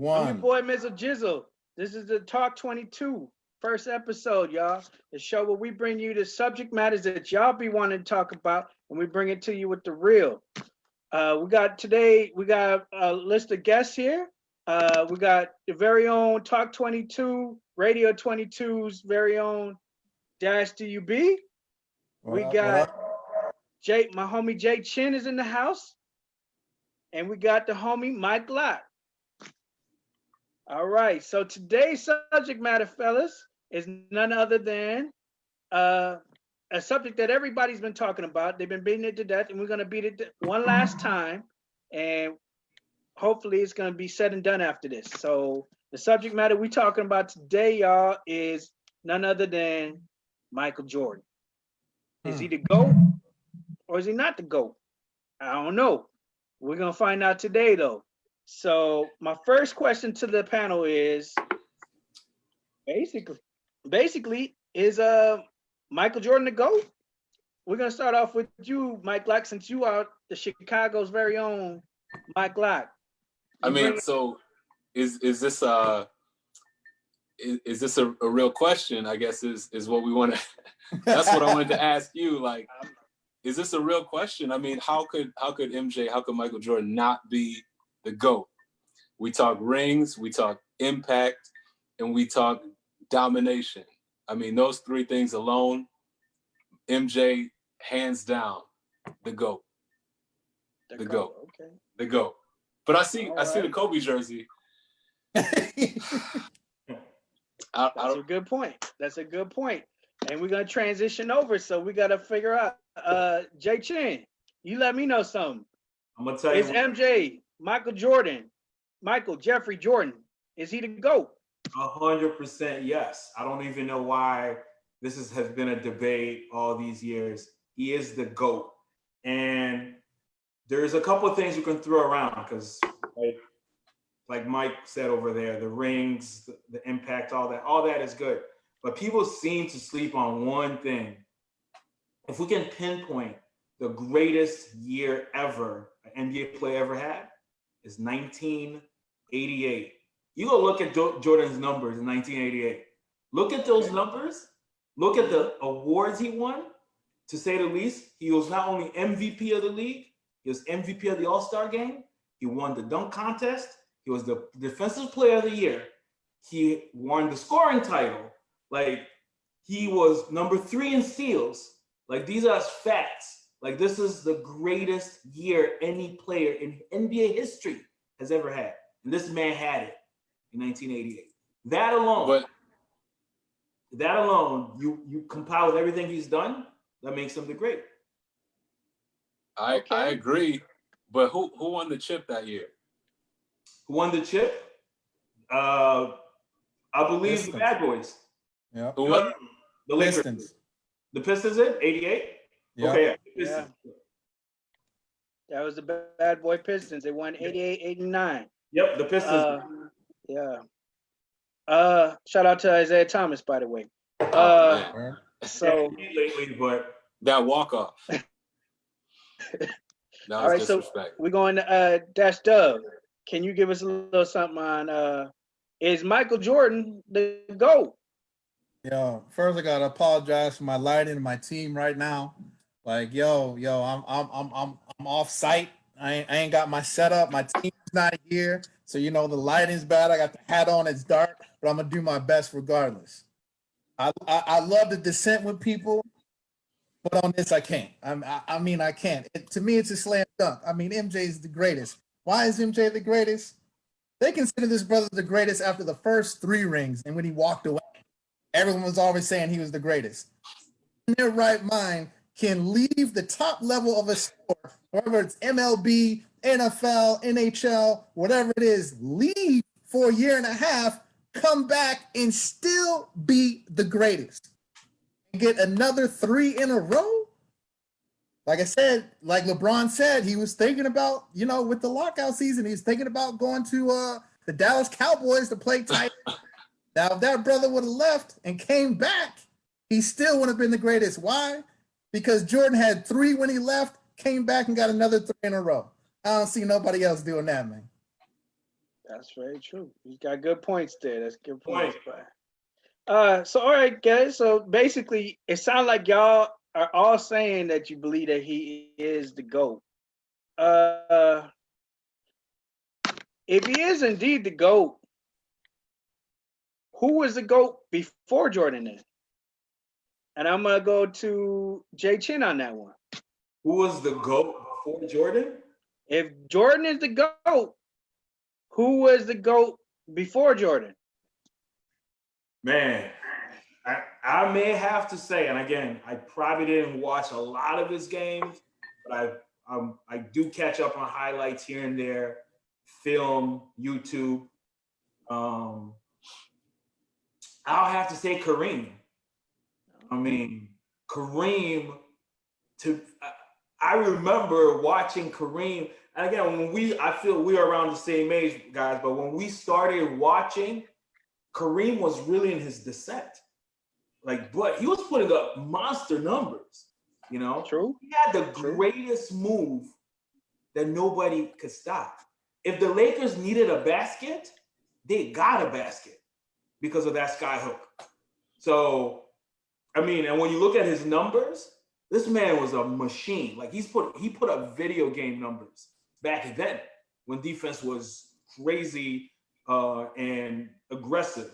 I'm your One. boy, Mr. Jizzle. This is the Talk 22 first episode, y'all. The show where we bring you the subject matters that y'all be wanting to talk about, and we bring it to you with the real. We got a list of guests here. We got the very own Talk 22, Radio 22's very own Dash DUB. We got my homie Jay Chin is in the house. And we got the homie Mike Lott. All right, so today's subject matter, fellas, is none other than a subject that everybody's been talking about. They've been beating it to death, and we're going to beat it one last time. And hopefully it's going to be said and done after this. So the subject matter we're talking about today, y'all, is none other than Michael Jordan. Is he the GOAT or is he not the GOAT? I don't know. We're going to find out today, though. So my first question to the panel is basically is Michael Jordan the GOAT? We're going to start off with you, Mike Locke, since you are the Chicago's very own Mike Locke. So is this a real question? I guess is what we want to. That's what I wanted to ask you. Like, is this a real question? I mean, how could Michael Jordan not be the GOAT? We talk rings, we talk impact, and we talk domination. I mean, those three things alone, MJ, hands down, the GOAT. The GOAT. Okay. The GOAT. But I see the Kobe jersey. That's a good point. And we're going to transition over, so we got to figure out. Jay Chin, you let me know something. I'm going to tell you. Is MJ, Michael Jeffrey Jordan, is he the GOAT? 100% yes. I don't even know why this has been a debate all these years. He is the GOAT. And there's a couple of things you can throw around because, like Mike said over there, the rings, the impact, all that is good. But people seem to sleep on one thing. If we can pinpoint the greatest year ever an NBA player ever had, is 1988. You go look at Jordan's numbers in 1988. Look at those numbers. Look at the awards he won. To say the least, he was not only MVP of the league, he was MVP of the All-Star game. He won the dunk contest. He was the defensive player of the year. He won the scoring title. Like, he was number 3 in steals. Like, these are facts. Like, this is the greatest year any player in NBA history has ever had. And this man had it in 1988. That alone, you compile with everything he's done, that makes him the great. I agree. But who won the chip that year? Who won the chip? I believe Pistons. The Bad Boys. Yeah. Who won? The Lakers. Pistons. The Pistons in 88? Yeah. Okay, yeah. That was the Bad Boy Pistons. They won 88, 89. Yep, the Pistons. Shout out to Isaiah Thomas, by the way. So lately, but that walk-off. All right, disrespect. So we're going to Dash Dub. Can you give us a little something on is Michael Jordan the GOAT? Yo, first I gotta apologize for my lighting and my team right now. Like, I'm off site. I ain't got my setup. My team's not here, so the lighting's bad. I got the hat on. It's dark, but I'm gonna do my best regardless. I love to dissent with people, but on this I can't. I can't. To me, it's a slam dunk. I mean, MJ is the greatest. Why is MJ the greatest? They consider this brother the greatest after the first 3 rings, and when he walked away, everyone was always saying he was the greatest. In their right mind, can leave the top level of a sport, whether it's MLB, NFL, NHL, whatever it is, leave for a year and a half, come back and still be the greatest. And get another 3 in a row? Like I said, like LeBron said, he was thinking about, with the lockout season, he was thinking about going to the Dallas Cowboys to play tight. Now, if that brother would have left and came back, he still would have been the greatest. Why? Because Jordan had 3 when he left, came back and got another 3 in a row. I don't see nobody else doing that, man. That's very true. He's got good points there. That's good points. Point. So all right, guys. So basically, it sounds like y'all are all saying that you believe that he is the GOAT. Uh, if he is indeed the GOAT, who was the GOAT before Jordan then? And I'm gonna go to Jay Chin on that one. Who was the GOAT before Jordan? If Jordan is the GOAT, who was the GOAT before Jordan? Man, I may have to say, and again, I probably didn't watch a lot of his games, but I do catch up on highlights here and there, film, YouTube. I'll have to say Kareem. I mean, Kareem. I remember watching Kareem, and again, I feel we are around the same age, guys. But when we started watching, Kareem was really in his descent. But he was putting up monster numbers. You know, True. He had the greatest move that nobody could stop. If the Lakers needed a basket, they got a basket because of that sky hook. So, I mean, and when you look at his numbers, this man was a machine. Like he put up video game numbers back then when defense was crazy and aggressive.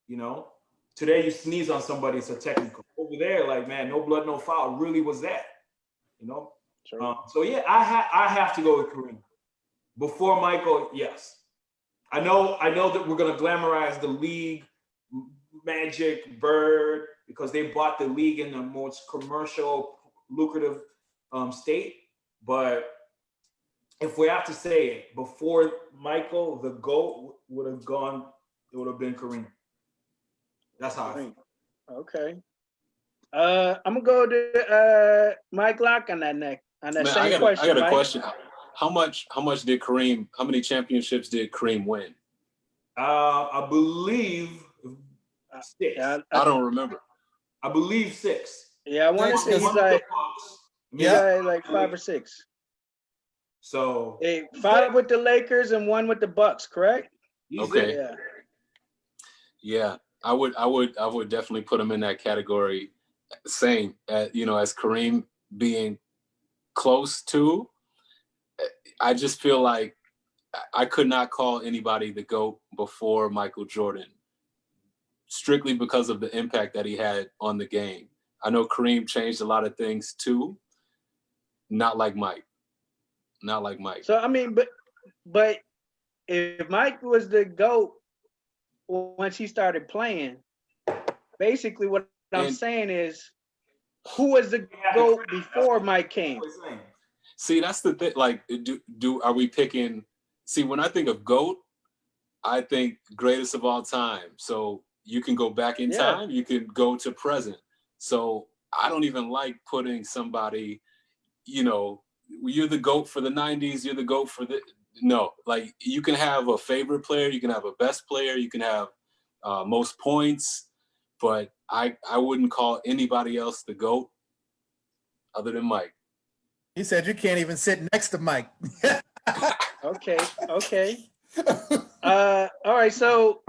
You know, today you sneeze on somebody, it's a technical. Over there, like, man, no blood, no foul. Really was that? You know. So yeah, I have to go with Kareem. Before Michael, yes. I know that we're gonna glamorize the league, Magic, Bird, because they bought the league in the most commercial, lucrative state. But if we have to say it, before Michael, the GOAT would have gone. It would have been Kareem. That's how I feel. Okay. I'm gonna go to Mike Locke on that neck. On that same question. I got a Mike. question. How many championships did Kareem win? I believe 6. I don't remember. I believe 6. Yeah, I want to say he's like 5 or 6. So 5 with the Lakers and 1 with the Bucks, correct? Okay. Yeah. Yeah, I would definitely put him in that category. Same, as Kareem being close to. I just feel like I could not call anybody the GOAT before Michael Jordan, strictly because of the impact that he had on the game. I know Kareem changed a lot of things too. Not like Mike. So I mean, but if Mike was the GOAT once he started playing, basically what I'm saying is, who was the GOAT before Mike came? See, that's the thing. Like, are we picking? See, when I think of GOAT, I think greatest of all time. So you can go back in time, you can go to present. So I don't even like putting somebody, you're the GOAT for the 90s, you're the GOAT for no. Like, you can have a favorite player, you can have a best player, you can have most points, but I wouldn't call anybody else the GOAT other than Mike. He said you can't even sit next to Mike. Okay. All right, so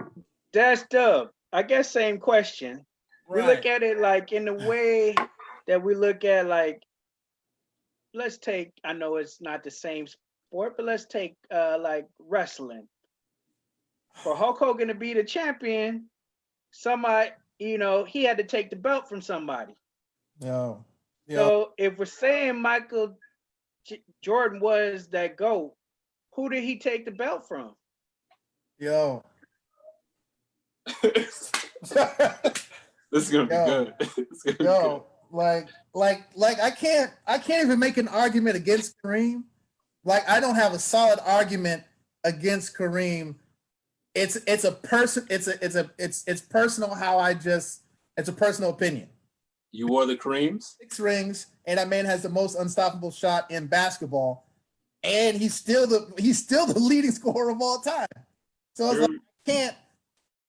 that's Dub. I guess same question. Right. We look at it like in the way that we look at, like, let's take, I know it's not the same sport, but let's take like wrestling. For Hulk Hogan to be the champion, somebody, he had to take the belt from somebody. No. So if we're saying Michael Jordan was that GOAT, who did he take the belt from? Yo. This is gonna be good. Be good. Like I can't even make an argument against Kareem. Like, I don't have a solid argument against Kareem. It's personal it's a personal opinion. You wore the Kareems? 6 rings, and that man has the most unstoppable shot in basketball, and he's still the leading scorer of all time. So it's like,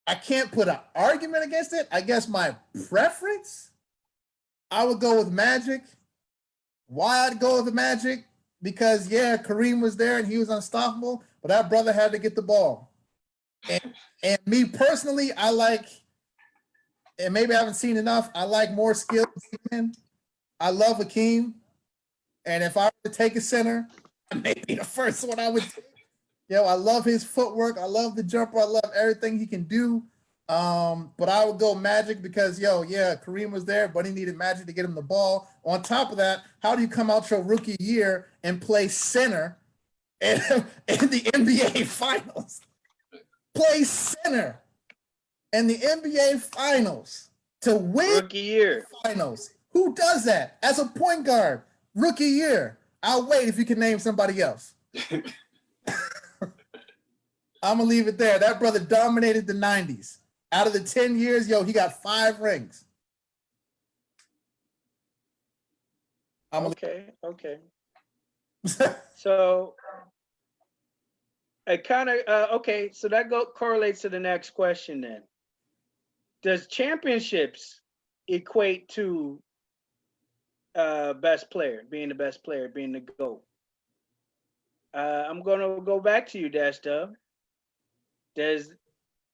I can't put an argument against it. I guess my preference, I would go with Magic. Why I'd go with the Magic? Because Kareem was there and he was unstoppable, but that brother had to get the ball. And me personally, I like, and maybe I haven't seen enough, I like more skilled men. I love Hakeem. And if I were to take a center, that may be the first one I would take. I love his footwork. I love the jumper. I love everything he can do. But I would go Magic because, Kareem was there, but he needed Magic to get him the ball. On top of that, how do you come out your rookie year and play center in the NBA Finals? Play center in the NBA Finals to win Rookie year. Finals. Who does that as a point guard? Rookie year. I'll wait if you can name somebody else. I'm going to leave it there. That brother dominated the 90s. Out of the 10 years, he got 5 rings. Okay. So it kind of okay. So that correlates to the next question then. Does championships equate to best player, being the best player, being the GOAT? I'm gonna go back to you, Dash Dub. Does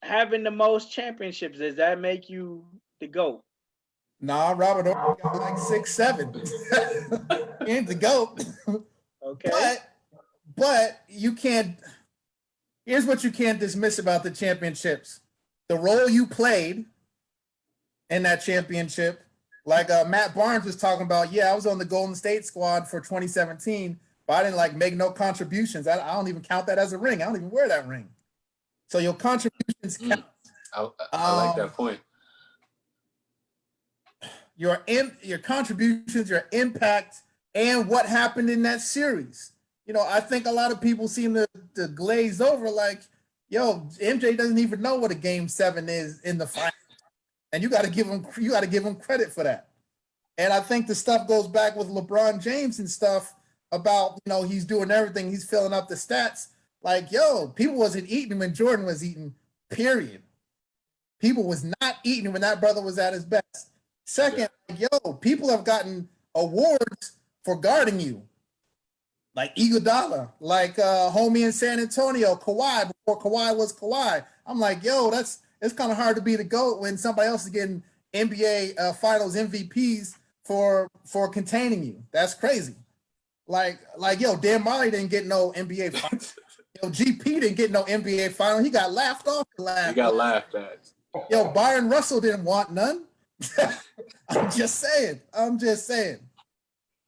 having the most championships, does that make you the GOAT? Nah, Robert Ory got like 6, 7. He ain't the GOAT. Okay. But you can't. Here's what you can't dismiss about the championships: the role you played in that championship. Like Matt Barnes was talking about. I was on the Golden State squad for 2017, but I didn't make no contributions. I don't even count that as a ring. I don't even wear that ring. So your contributions count. I like that point. Your contributions, your impact, and what happened in that series. I think a lot of people seem to glaze over like, MJ doesn't even know what a game 7 is in the final. And you got to give him credit for that. And I think the stuff goes back with LeBron James and stuff about, he's doing everything. He's filling up the stats. Like, people wasn't eating when Jordan was eating, period. People was not eating when that brother was at his best. Second, people have gotten awards for guarding you. Like Iguodala, like homie in San Antonio, Kawhi, before Kawhi was Kawhi. I'm like, it's kind of hard to be the GOAT when somebody else is getting NBA Finals MVPs for containing you. That's crazy. Like, Dan Marley didn't get no NBA Finals. GP didn't get no NBA Final. He got laughed off. He got laughed at. Byron Russell didn't want none. I'm just saying.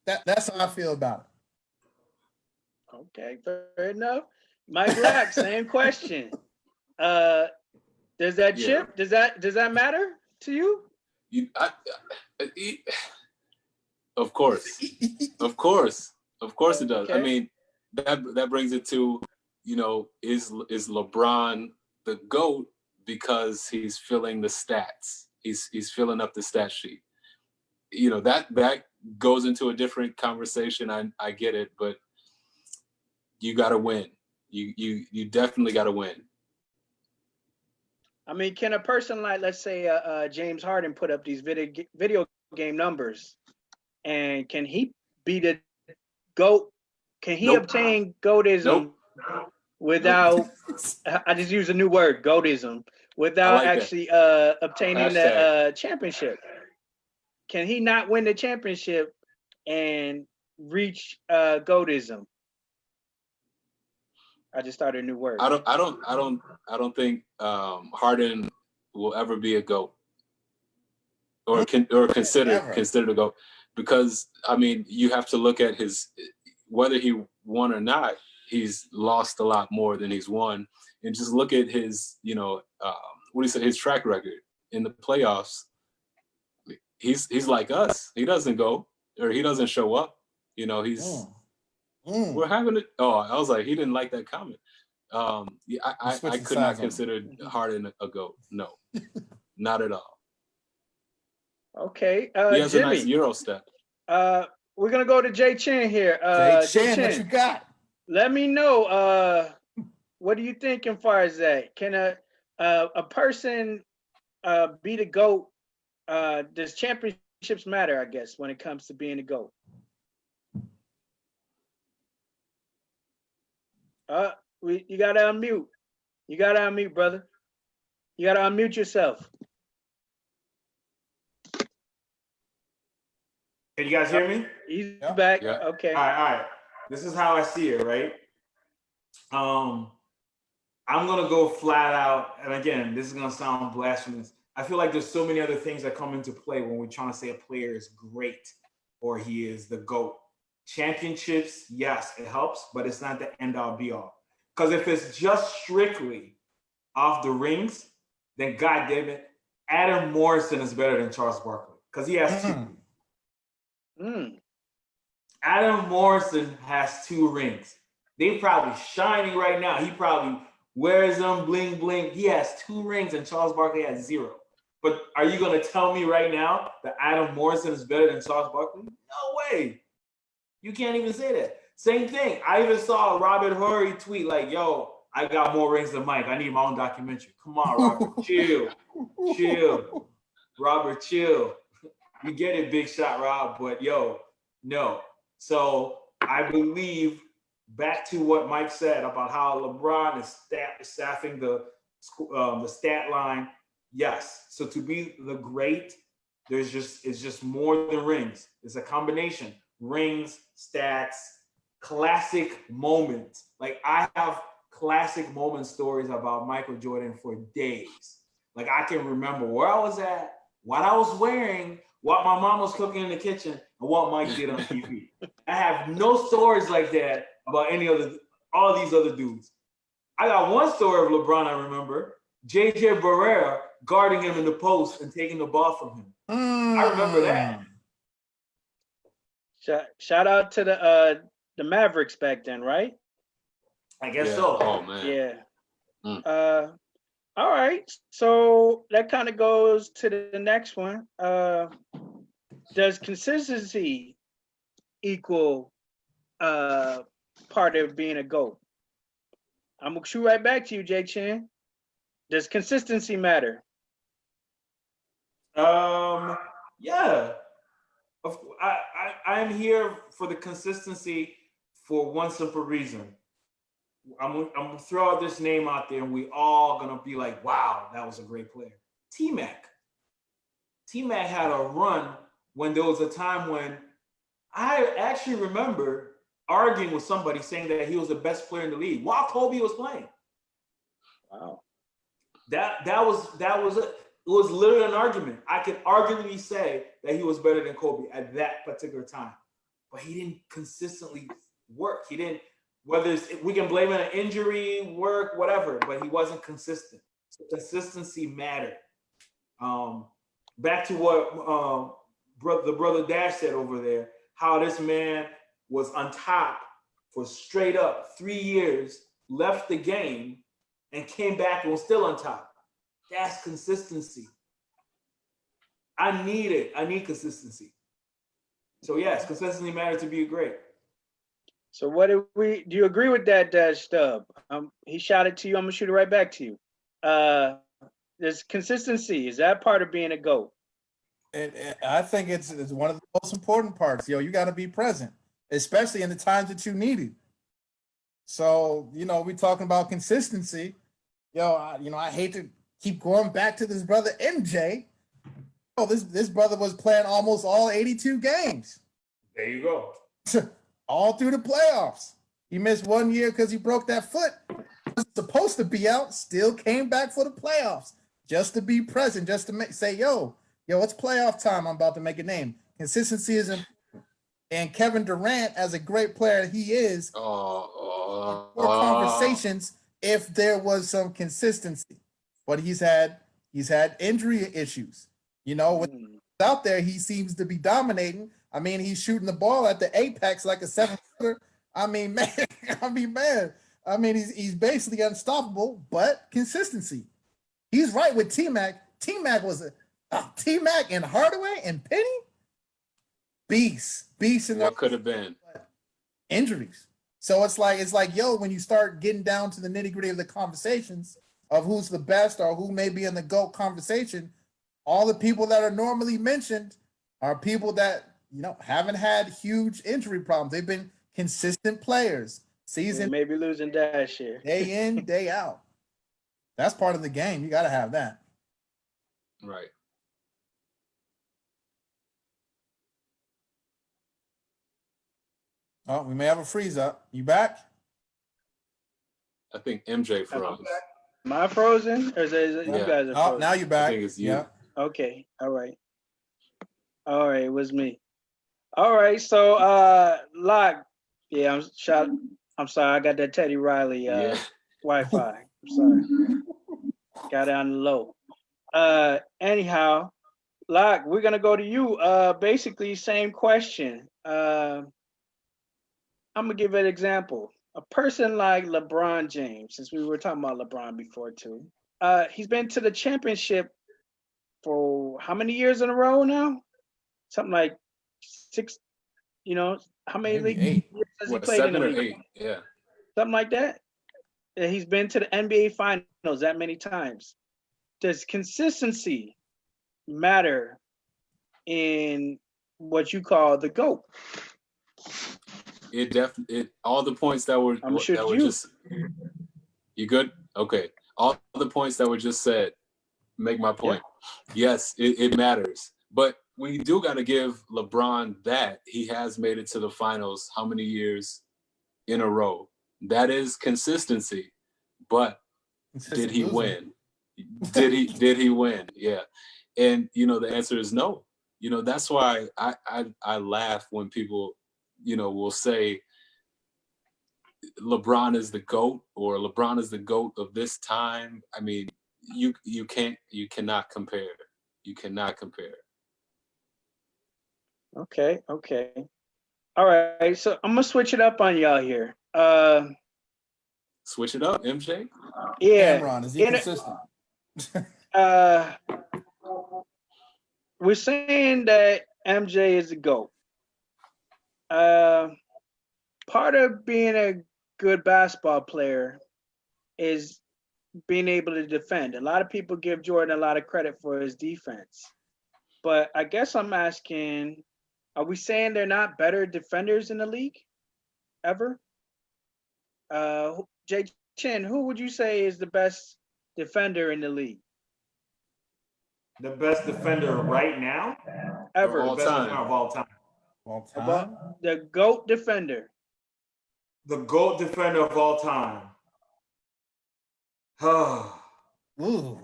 That's how I feel about it. Okay, fair enough. Mike Black, same question. Does that chip? Does that matter to you? Of course it does. Okay. I mean, that brings it to, is LeBron the GOAT because he's filling the stats? He's filling up the stat sheet. That goes into a different conversation. I get it, but you got to win. You definitely got to win. I mean, can a person like, let's say, James Harden put up these video game numbers, and can he be the GOAT? Can he obtain GOATism without? I just use a new word, GOATism, without actually obtaining the championship. Can he not win the championship and reach GOATism? I just started a new word. I don't think Harden will ever be a GOAT or considered a GOAT, because I mean, you have to look at whether he won or not. He's lost a lot more than he's won, and just look at his his track record in the playoffs. He's like us. He doesn't go, or he doesn't show up. We're having it. Oh, I was like, he didn't like that comment. I could not consider Harden a GOAT. No, not at all. Okay, he has Jimmy, a nice Euro step. We're gonna go to Jay Chin here. Jay Chin, what you got? Let me know. What do you think as far as that? Can a person be the GOAT? Does championships matter? I guess when it comes to being a GOAT. You gotta unmute. You gotta unmute, brother. You gotta unmute yourself. Can you guys hear me? He's Yeah. back. Yeah. Okay. All right. This is how I see it, right? I'm gonna go flat out, and again, this is gonna sound blasphemous. I feel like there's so many other things that come into play when we're trying to say a player is great or he is the GOAT. Championships, yes, it helps, but it's not the end all be all. Because if it's just strictly off the rings, then God damn it, Adam Morrison is better than Charles Barkley because he has two. Mm. Adam Morrison has 2 rings. They probably shining right now. He probably wears them, bling bling. He has 2 rings, and Charles Barkley has 0. But are you gonna tell me right now that Adam Morrison is better than Charles Barkley? No way. You can't even say that. Same thing. I even saw Robert Horry tweet like, "Yo, I got more rings than Mike. I need my own documentary." Come on, Robert, chill, chill. Robert, chill. You get it, big shot, Rob. But yo, no. So I believe back to what Mike said about how LeBron is staffing the stat line. Yes. So to be the great, it's just more than rings. It's a combination: rings, stats, classic moments. Like I have classic moment stories about Michael Jordan for days. Like I can remember where I was at, what I was wearing, what my mom was cooking in the kitchen, and what Mike did on TV. I have no stories like that about all these other dudes. I got one story of LeBron I remember. JJ Barrera guarding him in the post and taking the ball from him. I remember that. Shout out to the Mavericks back then, right? I guess Yeah. so. Oh man. Yeah. All right. So that kind of goes to the next one. Does consistency equal part of being a GOAT? I'm gonna shoot right back to you, Jake Chan. Does consistency matter? Yeah. I am here for the consistency for one simple reason. I'm gonna throw out this name out there, and we all gonna be like, "Wow, that was a great player." T-Mac. T-Mac had a run when there was a time when I actually remember arguing with somebody saying that he was the best player in the league while Kobe was playing. Wow. That was it. It was literally an argument. I could arguably say that he was better than Kobe at that particular time, but he didn't consistently work. He didn't. We can blame it on injury, work, whatever, but he wasn't consistent. So consistency mattered. Back to what the brother Dash said over there, how this man was on top for straight up 3 years, left the game, and came back and was still on top. That's consistency. I need it. I need consistency. So yes, consistency matters to be great. So do you agree with that, Stub? He shot it to you. I'm gonna shoot it right back to you. There's consistency. Is that part of being a GOAT? I think it's one of the most important parts. You got to be present, especially in the times that you need it. So, we talking about consistency. I hate to keep going back to this brother MJ. This brother was playing almost all 82 games. There you go. All through the playoffs. He missed 1 year because he broke that foot. He was supposed to be out, still came back for the playoffs just to be present, just to say, yo, it's playoff time. I'm about to make a name. Consistency is important. And Kevin Durant, as a great player he is, more conversations if there was some consistency. But he's had injury issues. Out there, he seems to be dominating. I mean, he's shooting the ball at the apex like a 7-footer. I mean, man. He's basically unstoppable, but consistency. He's right with T-Mac. T-Mac was T-Mac and Hardaway and Penny. Beast in what could have been injuries. So it's like, yo, when you start getting down to the nitty-gritty of the conversations of who's the best or who may be in the GOAT conversation, all the people that are normally mentioned are people that, haven't had huge injury problems. They've been consistent players. Season Maybe losing Dash here. day in, day out. That's part of the game. You got to have that. Right. Oh, we may have a freeze up. You back? I think MJ froze. Am I frozen? Or is it you Yeah. guys are Oh, frozen? now you're back. I think it's you. Yeah. Okay. All right. All right. It was me. All right. So, Lock. Yeah, I'm sorry. I got that Teddy Riley Yeah. Wi-Fi. I'm sorry. Got it on the low. Anyhow, Lock, we're gonna go to you. Basically, same question. I'm gonna give an example. A person like LeBron James, since we were talking about LeBron before too. He's been to the championship for how many years in a row now? Something like 6. How many Maybe league 8. years has he What, played in the 7 or league? 8? Yeah. Something like that. He's been to the NBA Finals that many times. Does consistency matter in what you call the GOAT? It definitely. All the points that were I'm sure that were you. just. You good? Okay. All the points that were just said make my point. Yeah. Yes, it matters. But we do got to give LeBron that. He has made it to the finals how many years in a row? That is consistency. But did he win? Did he win? Yeah. And the answer is no. That's why I laugh when people, will say LeBron is the GOAT or LeBron is the GOAT of this time. I mean, you cannot compare. You cannot compare. Okay. All right. So I'm gonna switch it up on y'all here. Switch it up, MJ. Yeah. Cameron, is he consistent? We're saying that MJ is the GOAT. Part of being a good basketball player is being able to defend. A lot of people give Jordan a lot of credit for his defense. But I guess I'm asking, are we saying they're not better defenders in the league ever? Jay Chin, who would you say is the best defender in the league? The best defender right now? Ever. All The best time. defender of all time. All time? About the GOAT defender. The GOAT defender of all time. Ooh.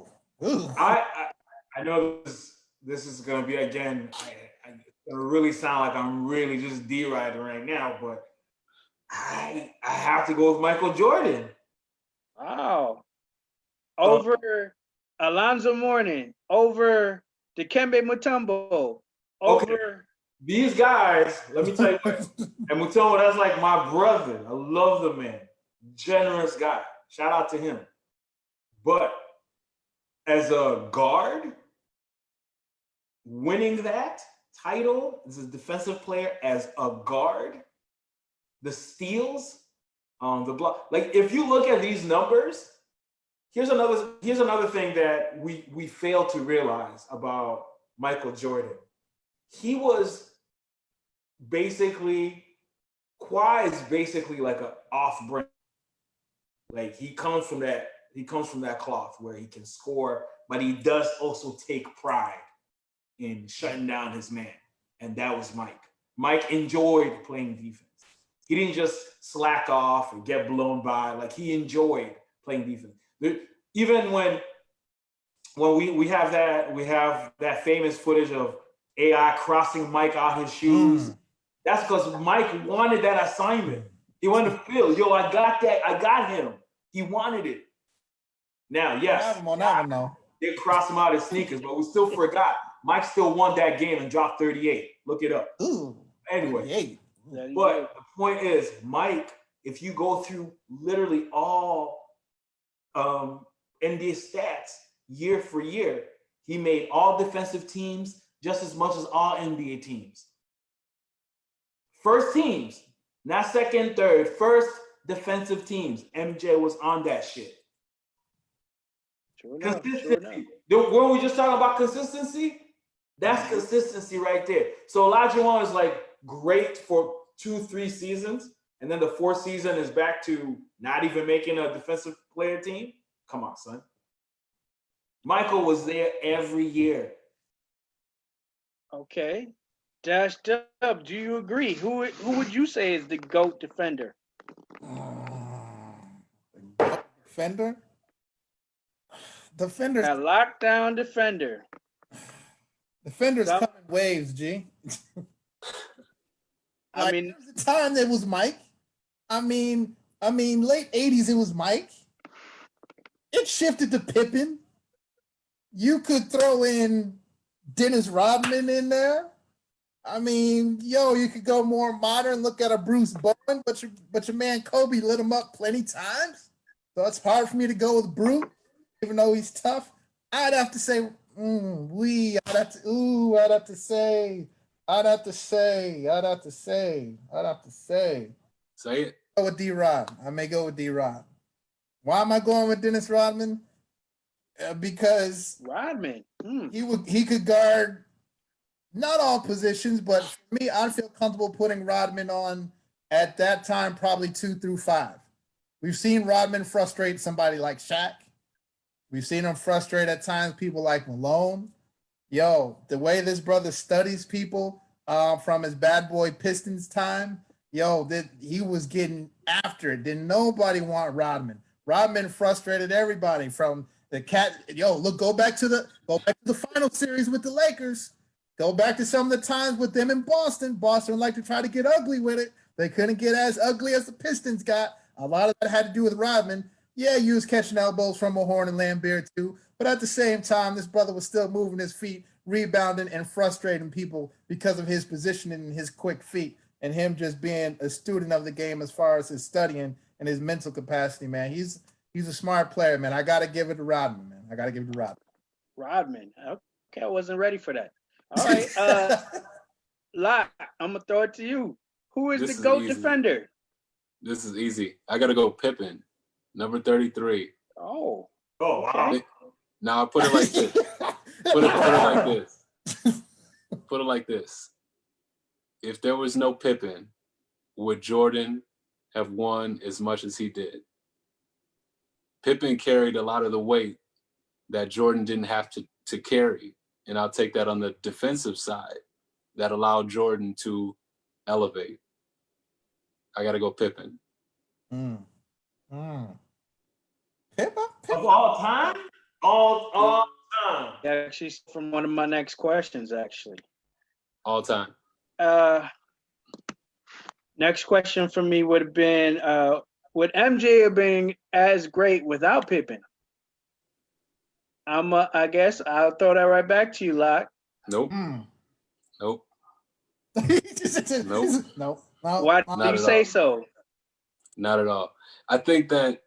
I know this is gonna be again. It's gonna really sound like I'm really just D-riding right now, but I have to go with Michael Jordan. Wow. Over Alonzo Mourning, over Dikembe Mutombo, over These guys, let me tell you what, and Mutombo, that's like my brother. I love the man. Generous guy. Shout out to him. But as a guard, winning that title as a defensive player as a guard, the steals, the block. Like if you look at these numbers, here's another thing that we fail to realize about Michael Jordan. He was basically, Kawhi is basically like an off-brand. Like he comes from that cloth where he can score, but he does also take pride in shutting down his man. And that was Mike. Mike enjoyed playing defense. He didn't just slack off or get blown by. Like he enjoyed playing defense. Even when we have that famous footage of AI crossing Mike out his shoes. That's because Mike wanted that assignment. He wanted to feel, yo, I got that. I got him. He wanted it. Now, yes, on that one, though. They crossed him out his sneakers, but we still forgot. Mike still won that game and dropped 38. Look it up. Ooh. Anyway, but the point is, Mike, if you go through literally all NBA stats year for year, he made all defensive teams just as much as all NBA teams. First teams, not second, third, first defensive teams. MJ was on that shit. Consistency. When we just talking about consistency, that's consistency right there. So Olajuwon is like great for 2-3 seasons, and then the fourth season is back to not even making a defensive player team. Come on, son. Michael was there every year. Okay. Dash Dub, do you agree? Who would you say is the GOAT defender? Defender? Defenders, A lockdown defender. defenders Some- come in waves, G. I mean, there was a time it was Mike. I mean, late 80s it was Mike. It shifted to Pippen. You could throw in Dennis Rodman in there. I mean, you could go more modern, look at a Bruce Bowen, but your man Kobe lit him up plenty times. So it's hard for me to go with Bruce, even though he's tough. I'd have to say, I'd have to say. Say it. Go with D-Rod. I may go with D-Rod. Why am I going with Dennis Rodman? Because Rodman. he could guard not all positions, but for me, I'd feel comfortable putting Rodman on at that time, probably 2 through 5. We've seen Rodman frustrate somebody like Shaq. We've seen him frustrate at times people like Malone. The way this brother studies people from his bad boy Pistons time, that he was getting after it. Didn't nobody want Rodman. Rodman frustrated everybody from the cat. Go back to the final series with the Lakers. Go back to some of the times with them in Boston. Boston liked to try to get ugly with it. They couldn't get as ugly as the Pistons got. A lot of that had to do with Rodman. Yeah, he was catching elbows from Mahorn and Lambert too. But at the same time, this brother was still moving his feet, rebounding and frustrating people because of his positioning and his quick feet and him just being a student of the game as far as his studying and his mental capacity, man. He's a smart player, man. I got to give it to Rodman, man. I got to give it to Rodman. Rodman. Okay, I wasn't ready for that. All right. Locke, I'm going to throw it to you. Who is the GOAT defender? This is easy. I got to go Pippen, number 33. Oh. Wow. Now, put it like this. Put it like this. Put it like this. If there was no Pippen, would Jordan have won as much as he did? Pippen carried a lot of the weight that Jordan didn't have to carry. And I'll take that on the defensive side that allowed Jordan to elevate. I got to go Pippen. Pippen? Of all time? All time. Actually, from one of my next questions, actually. All time. Next question for me would have been, would MJ have been as great without Pippen? I guess I'll throw that right back to you, Locke. Nope. Nope. Nope. Why do you say so? Not at all. I think that,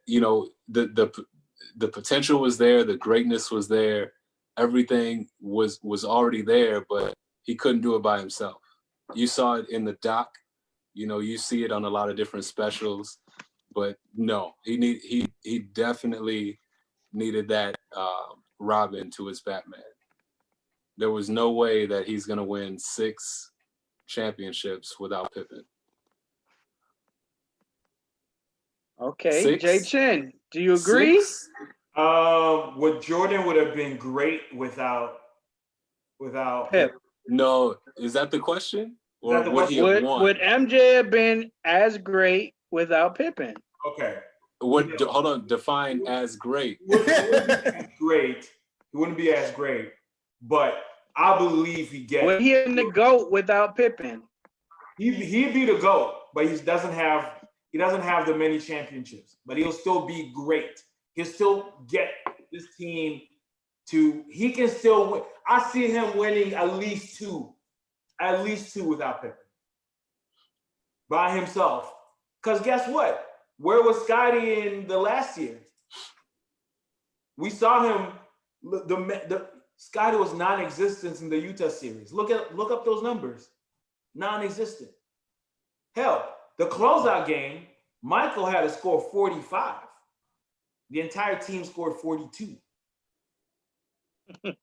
the potential was there, the greatness was there, everything was already there, but he couldn't do it by himself. You saw it in the doc, you see it on a lot of different specials, but no, he definitely needed that Robin to his Batman. There was no way that he's going to win 6 championships without Pippen. Okay, 6? Jay Chin, do you agree? 6? Would Jordan would have been great without Pip. No, is that the question? Or would he have Would won? MJ have been as great without Pippen? Okay. Hold on, define as great. He wouldn't be as great, but I believe he gets. Would he in the GOAT without Pippen? He'd be the GOAT, but he doesn't have the many championships. But he'll still be great. He'll still get this team to. He can still win. I see him winning at least two without Pippen by himself. Because guess what? Where was Scottie in the last year? We saw him. Scottie was non-existent in the Utah series. Look up those numbers. Non-existent. Hell, the closeout game, Michael had to score 45. The entire team scored 42.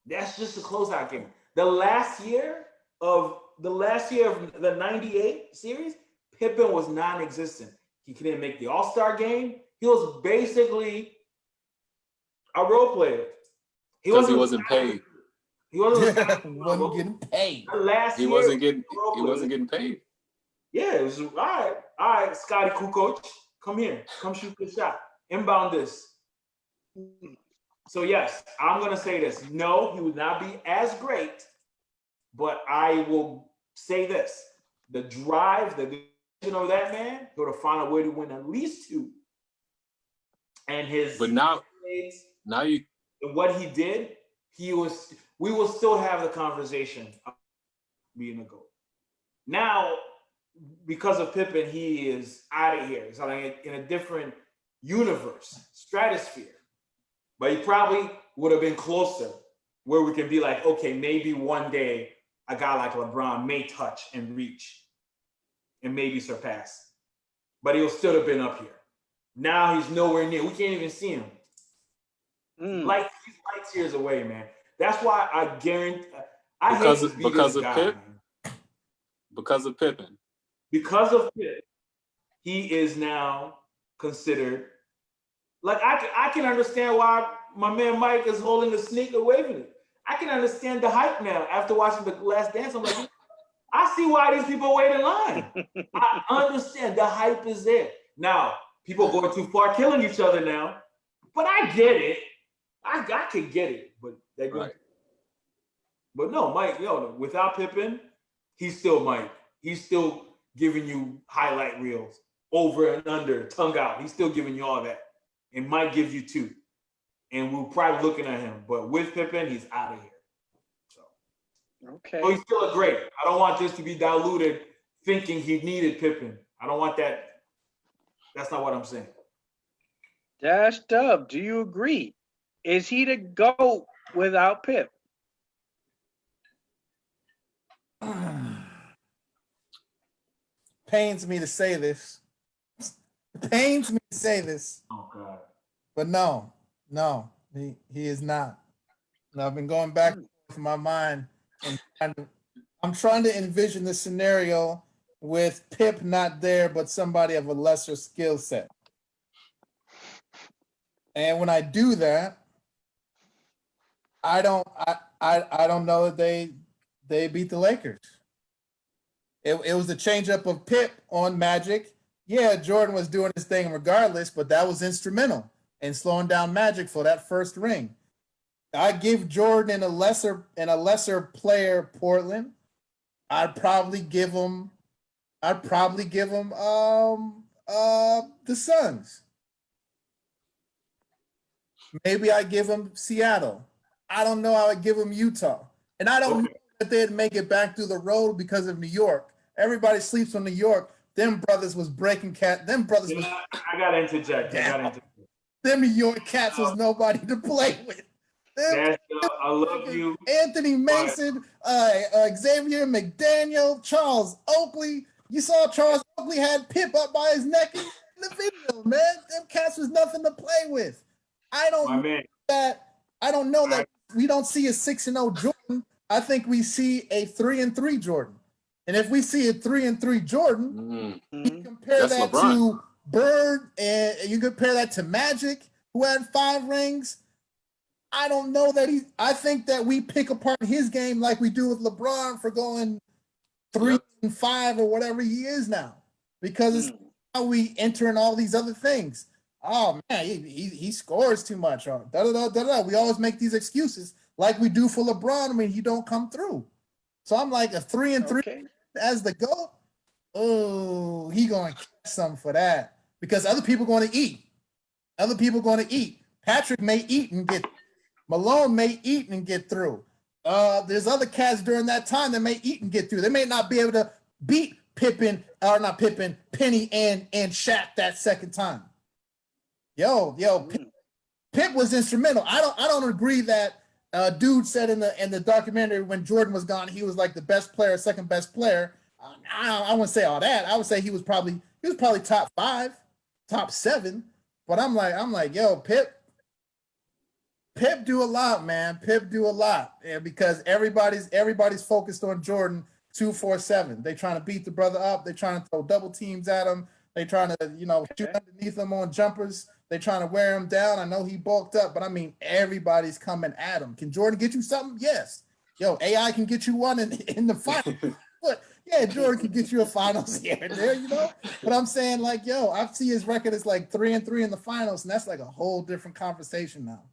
That's just the closeout game. The last year of the 98 series, Pippen was non-existent. He couldn't make the All-Star game. He was basically a role player. Because he wasn't paid. He wasn't, wasn't getting paid. Last He year, wasn't getting paid. Yeah, it was all right, Scottie, cool coach. Come here. Come shoot the shot. Inbound this. So yes, I'm gonna say this. No, he would not be as great, but I will say this: the drive, the vision of that man, he'll find a way to win at least 2. And his But now you and what he did, we will still have the conversation of being a GOAT. Now, because of Pippen, he is out of here. He's like in a different universe, stratosphere. But he probably would have been closer where we can be like, okay, maybe one day a guy like LeBron may touch and reach and maybe surpass. But he'll still have been up here. Now he's nowhere near. We can't even see him. He's light years away, man. That's why I guarantee. Because of Pippen. Because of Pippen. Because of Pippen, he is now considered. Like I can understand why my man Mike is holding the sneak away from it. I can understand the hype now after watching The Last Dance. I'm like, I see why these people wait in line. I understand the hype is there. Now, people going too far, killing each other now. But I get it. I could get it. But they're going. Right. But no, Mike, without Pippen, he's still Mike. He's still giving you highlight reels over and under, tongue out. He's still giving you all that. And Mike gives you 2. And we're probably looking at him. But with Pippen, he's out of here. Okay. So he's still a great. I don't want this to be diluted thinking he needed Pippen. I don't want that. That's not what I'm saying. Dash Dub, do you agree? Is he the GOAT without Pip? Pains me to say this. Pains me to say this. Oh God. But no, he is not. And I've been going back to my mind and I'm trying to envision the scenario with Pip not there, but somebody of a lesser skill set. And when I do that, I don't know that they beat the Lakers. It was the changeup of Pip on Magic. Yeah, Jordan was doing his thing regardless, but that was instrumental in slowing down Magic for that first ring. I give Jordan in a lesser player Portland. I'd probably give him the Suns. Maybe I give him Seattle. I don't know how I give him Utah. And I don't know that they'd make it back through the road because of New York. Everybody sleeps on New York. Them brothers was breaking cat. Them brothers was. I gotta interject. Them New York cats was nobody to play with. I love you. Anthony Mason, Xavier McDaniel, Charles Oakley. You saw Charles Oakley had Pip up by his neck in the video, man. Them cats was nothing to play with. I don't know that we don't see a 6-0 Jordan. I think we see a 3-3 Jordan. And if we see a 3-3 Jordan, you compare that to Bird and you compare that to Magic, who had 5 rings. I don't know that I think that we pick apart his game like we do with LeBron for going 3-5 or whatever he is now, because it's how we enter in all these other things. Oh man, he scores too much. Or We always make these excuses like we do for LeBron when he don't come through. So I'm like a 3-3 as the GOAT. Oh, he going to catch something for that because other people going to eat. Patrick may eat and get. Malone may eat and get through. There's other cats during that time that may eat and get through. They may not be able to beat Penny and Shaq that second time. Pip was instrumental. I don't agree that dude said in the documentary when Jordan was gone, he was like the best player, second best player. I wouldn't say all that. I would say he was probably top 5, top 7. But I'm like, Pip do a lot, man. Pip do a lot, because everybody's focused on Jordan 2-4-7. They trying to beat the brother up. They trying to throw double teams at him. They trying to shoot underneath him on jumpers. They trying to wear him down. I know he bulked up, but I mean, everybody's coming at him. Can Jordan get you something? Yes. Yo, AI can get you one in the final. But yeah, Jordan can get you a finals here and there, you know. But I'm saying, like, yo, I see his record is like 3-3 in the finals, and that's like a whole different conversation now.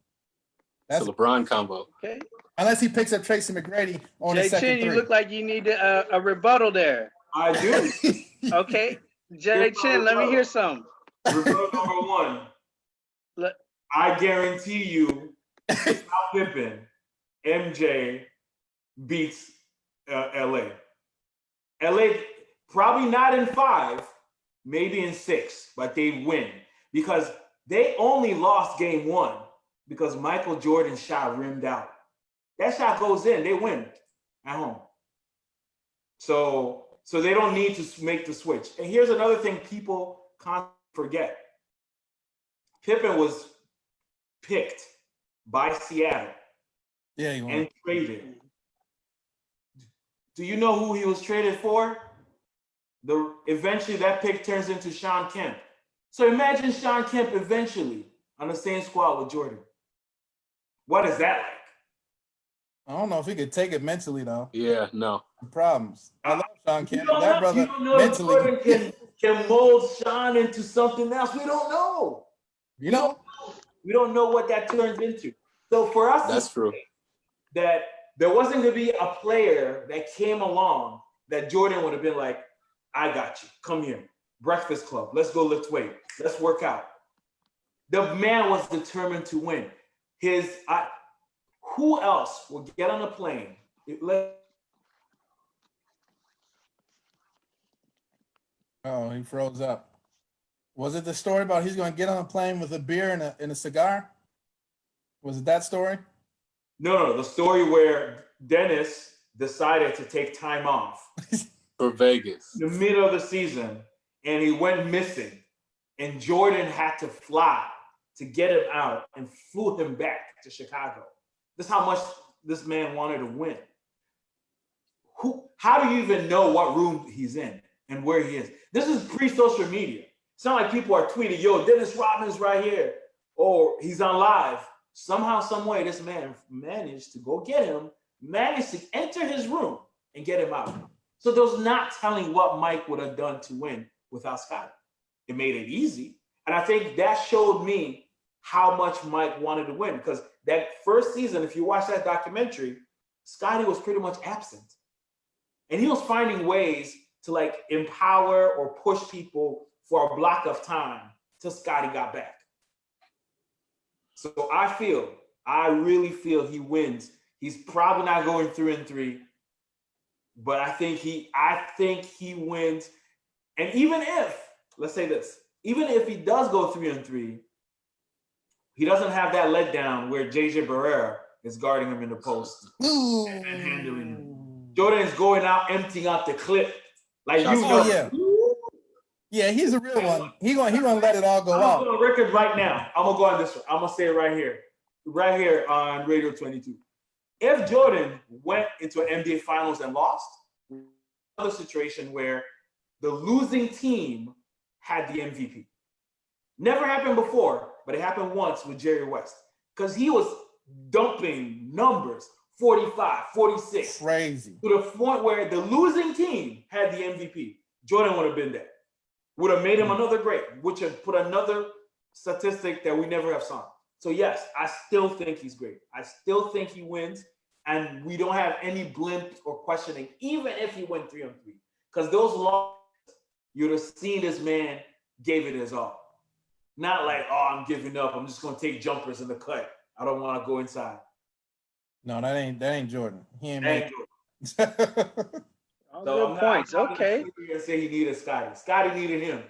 That's a LeBron combo. Okay. Unless he picks up Tracy McGrady on Jay his second Chin, three. you look like you need a rebuttal there. I do. Okay. Jay Chin, let me hear some. Rebuttal number one. Let- I guarantee you, Scottie Pippen, MJ beats LA. LA probably not in 5, maybe in 6, but they win because they only lost game 1 because Michael Jordan's shot rimmed out. That shot goes in, they win at home. So they don't need to make the switch. And here's another thing people constantly forget. Pippen was picked by Seattle and traded. Do you know who he was traded for? Eventually that pick turns into Shawn Kemp. So imagine Shawn Kemp eventually on the same squad with Jordan. What is that like? I don't know if he could take it mentally though. Yeah, no. Problems. I love Sean Kemp, but You that brother don't know mentally. if Jordan can mold Shawn into something else. We don't know. You know? We don't know what that turns into. So for us, That's true. That there wasn't going to be a player that came along that Jordan would have been like, I got you. Come here. Breakfast Club. Let's go lift weight. Let's work out. The man was determined to win. Who else will get on a plane? Oh, he froze up. Was it the story about he's going to get on a plane with a beer and a cigar? Was it that story? No. The story where Dennis decided to take time off For Vegas. in the middle of the season, and he went missing. And Jordan had to fly to get him out and flew him back to Chicago. That's how much this man wanted to win. How do you even know what room he's in and where he is? This is pre-social media. It's not like people are tweeting, yo, Dennis Rodman's right here, or he's on live. Somehow, some way, this man managed to go get him, managed to enter his room and get him out. So there's not telling what Mike would have done to win without Scottie. It made it easy. And I think that showed me how much Mike wanted to win, because that first season, if you watch that documentary, Scottie was pretty much absent. And he was finding ways to like empower or push people for a block of time till Scottie got back. So I really feel he wins. He's probably not going 3-3, but I think he wins. And even if, let's say this, even if he does go 3-3, he doesn't have that letdown where JJ Barrera is guarding him in the post and handling him. Jordan is going out, emptying out the clip. Like, you know. Yeah. Yeah, he's a real one. He gonna let it all go out. I'm on record right now. I'm gonna go on this one. I'm gonna say it right here on Radio 22. If Jordan went into an NBA Finals and lost, another situation where the losing team had the MVP. Never happened before, but it happened once with Jerry West, because he was dumping numbers 45, 46. Crazy. To the point where the losing team had the MVP. Jordan would have been there. Would have made him another great, which would put another statistic that we never have seen. So yes, I still think he's great. I still think he wins, and we don't have any blimp or questioning, even if he went 3-3. Because those losses, you'd have seen this man gave it his all. Not like, oh, I'm giving up. I'm just gonna take jumpers in the cut. I don't want to go inside. No, that ain't Jordan. He ain't made Jordan. All good points. Okay. Say he needed Scottie. Scottie needed him.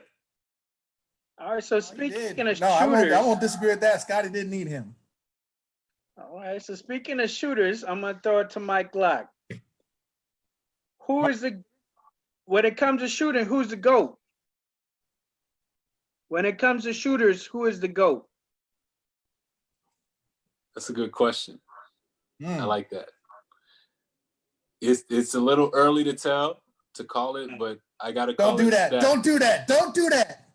All right. So speaking of shooters, I won't disagree with that. Scottie didn't need him. All right. So speaking of shooters, I'm gonna throw it to Mike Glock. When it comes to shooting, who's the GOAT? When it comes to shooters, who is the GOAT? That's a good question. I like that. It's a little early to call it, but I gotta call it Steph. Don't do that.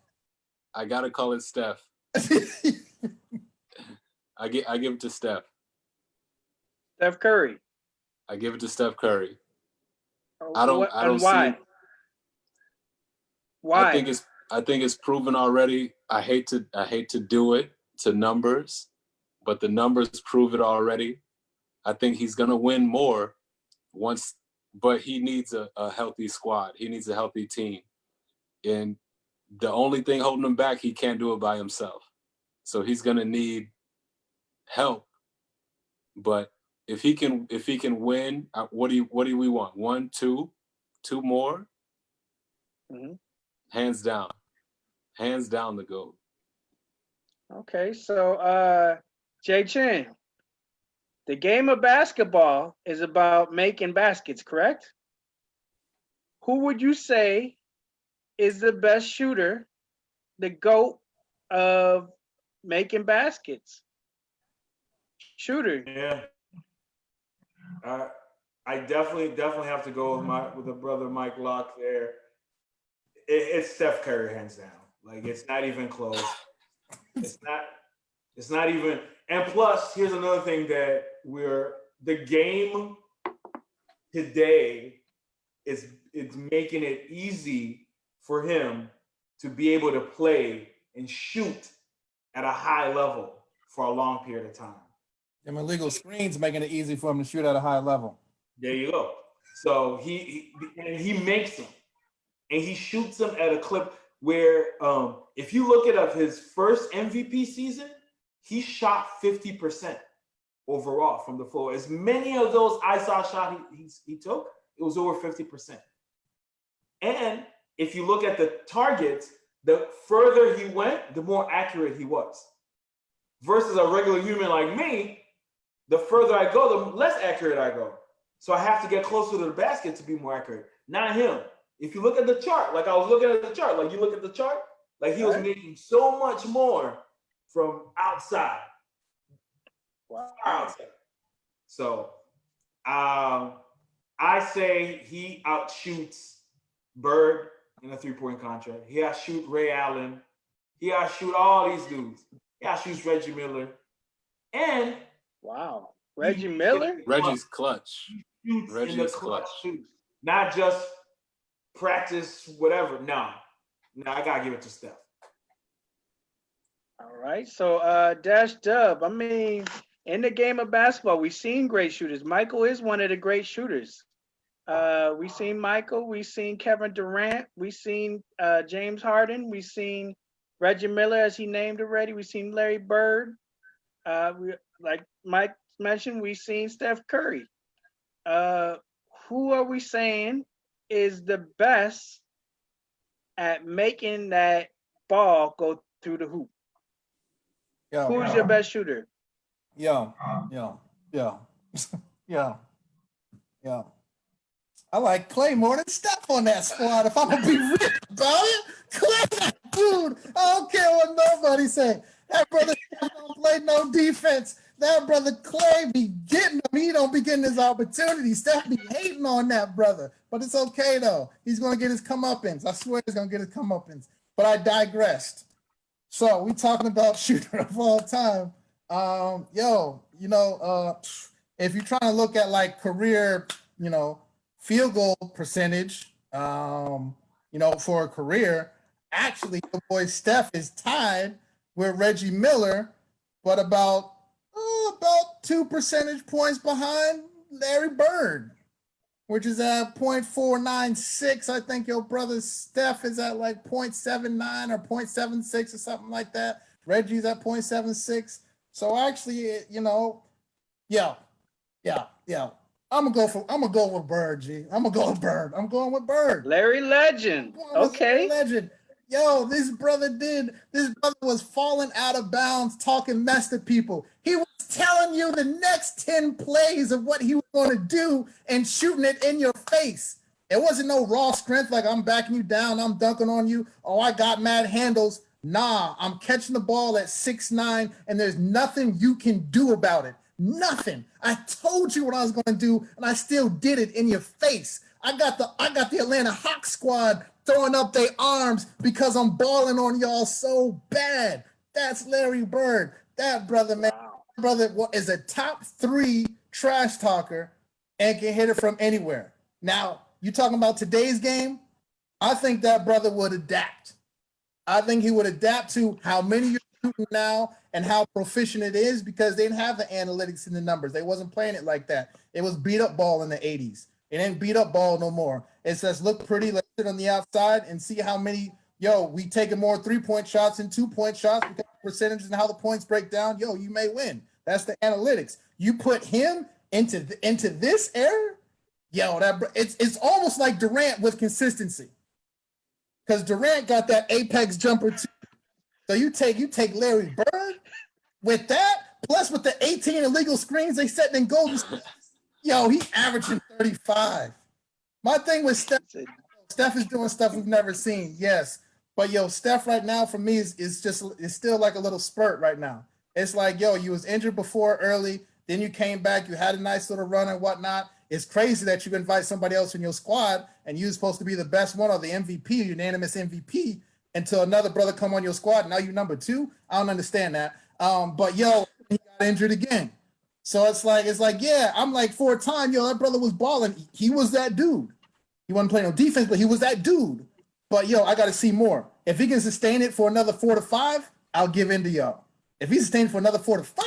I gotta call it Steph. I give it to Steph. Steph Curry. I give it to Steph Curry. What- I don't and see why? it. Why? I think it's proven already. I hate to do it to numbers, but the numbers prove it already. I think he's gonna win more once, but he needs a healthy squad. He needs a healthy team. And the only thing holding him back, he can't do it by himself. So he's gonna need help. But if he can win, what do we want? 1, 2, 2 more? Mhm. Hands down the GOAT. Okay, so Jay Chin, the game of basketball is about making baskets, correct? Who would you say is the best shooter, the GOAT of making baskets? Shooter. Yeah. I definitely have to go with the brother Mike Locke there. It's Steph Curry hands down. Like it's not even close. It's not even. And plus, here's another thing that the game today is it's making it easy for him to be able to play and shoot at a high level for a long period of time. Them illegal screens making it easy for him to shoot at a high level. There you go. So he makes them, and he shoots them at a clip where, if you look at his first MVP season, he shot 50% overall from the floor. As many of those I saw shot he took, it was over 50%. And if you look at the targets, the further he went, the more accurate he was. Versus a regular human like me, the further I go, the less accurate I go. So I have to get closer to the basket to be more accurate. Not him. If you look at the chart, like I was looking at the chart, like you look at the chart, like he was making so much more from outside. Wow. Outside. So I say he outshoots Bird in a three-point contract. He outshoot Ray Allen. He outshoot all these dudes. He outshoots Reggie Miller. And Wow. Reggie Miller? Reggie's clutch. Reggie's clutch. Not just practice, whatever. No, I gotta give it to Steph. All right. So Dash Dub, I mean, in the game of basketball, we've seen great shooters. Michael is one of the great shooters. We've seen Michael, we've seen Kevin Durant, we've seen James Harden, we've seen Reggie Miller, as he named already, we've seen Larry Bird. Like Mike mentioned, we've seen Steph Curry. Who are we saying is the best at making that ball go through the hoop? Who's your best shooter? Yo. I like Clay more than Steph on that squad. If I'm gonna be real about it, Clay, dude. I don't care what nobody say. That brother Steph don't play no defense. That brother Clay be getting them. He don't be getting his opportunity. Steph be hating on that brother, but it's okay though. He's gonna get his comeuppance. I swear he's gonna get his comeuppance. But I digressed. So we talking about shooter of all time. If you're trying to look at like career, field goal percentage, for a career, actually the boy Steph is tied with Reggie Miller, but about 2 percentage points behind Larry Bird, which is at 0.496. I think your brother Steph is at like 0.79 or 0.76 or something like that. Reggie's at 0.76. So actually, yeah. I'm gonna go with Bird, G. I'm going with Bird. Larry Legend. Okay. Larry Legend. Yo, this brother was falling out of bounds, talking mess to people. He was telling you the next 10 plays of what he was going to do and shooting it in your face. It wasn't no raw strength like I'm backing you down, I'm dunking on you. Oh, I got mad handles. Nah, I'm catching the ball at 6'9", and there's nothing you can do about it. Nothing. I told you what I was going to do, and I still did it in your face. I got the Atlanta Hawks squad throwing up their arms because I'm balling on y'all so bad. That's Larry Bird. That brother, man, Wow. brother is a top 3 trash talker and can hit it from anywhere. Now, you talking about today's game? I think that brother would adapt. I think he would adapt to how many you're shooting now and how proficient it is because they didn't have the analytics and the numbers. They wasn't playing it like that. It was beat up ball in the 80s. It ain't beat up ball no more. It says look pretty, let's sit on the outside and see how many, we taking more 3-point shots and 2-point shots because of percentages and how the points break down. You may win. That's the analytics. You put him into this era, it's almost like Durant with consistency. Because Durant got that apex jumper too. So you take Larry Bird with that, plus with the 18 illegal screens they set in Golden State. He averaging 35. My thing with Steph is doing stuff we've never seen, yes. But Steph right now for me is still like a little spurt right now. It's like, you was injured before early, then you came back, you had a nice little run and whatnot. It's crazy that you invite somebody else in your squad and you're supposed to be the best one or the MVP, unanimous MVP, until another brother come on your squad. Now you're number 2. I don't understand that. But he got injured again. So it's like, I'm like, for a time, that brother was balling. He was that dude. He wasn't playing no defense, but he was that dude. But I got to see more. If he can sustain it for another 4 to 5, I'll give in to y'all. If he sustained for another 4 to 5,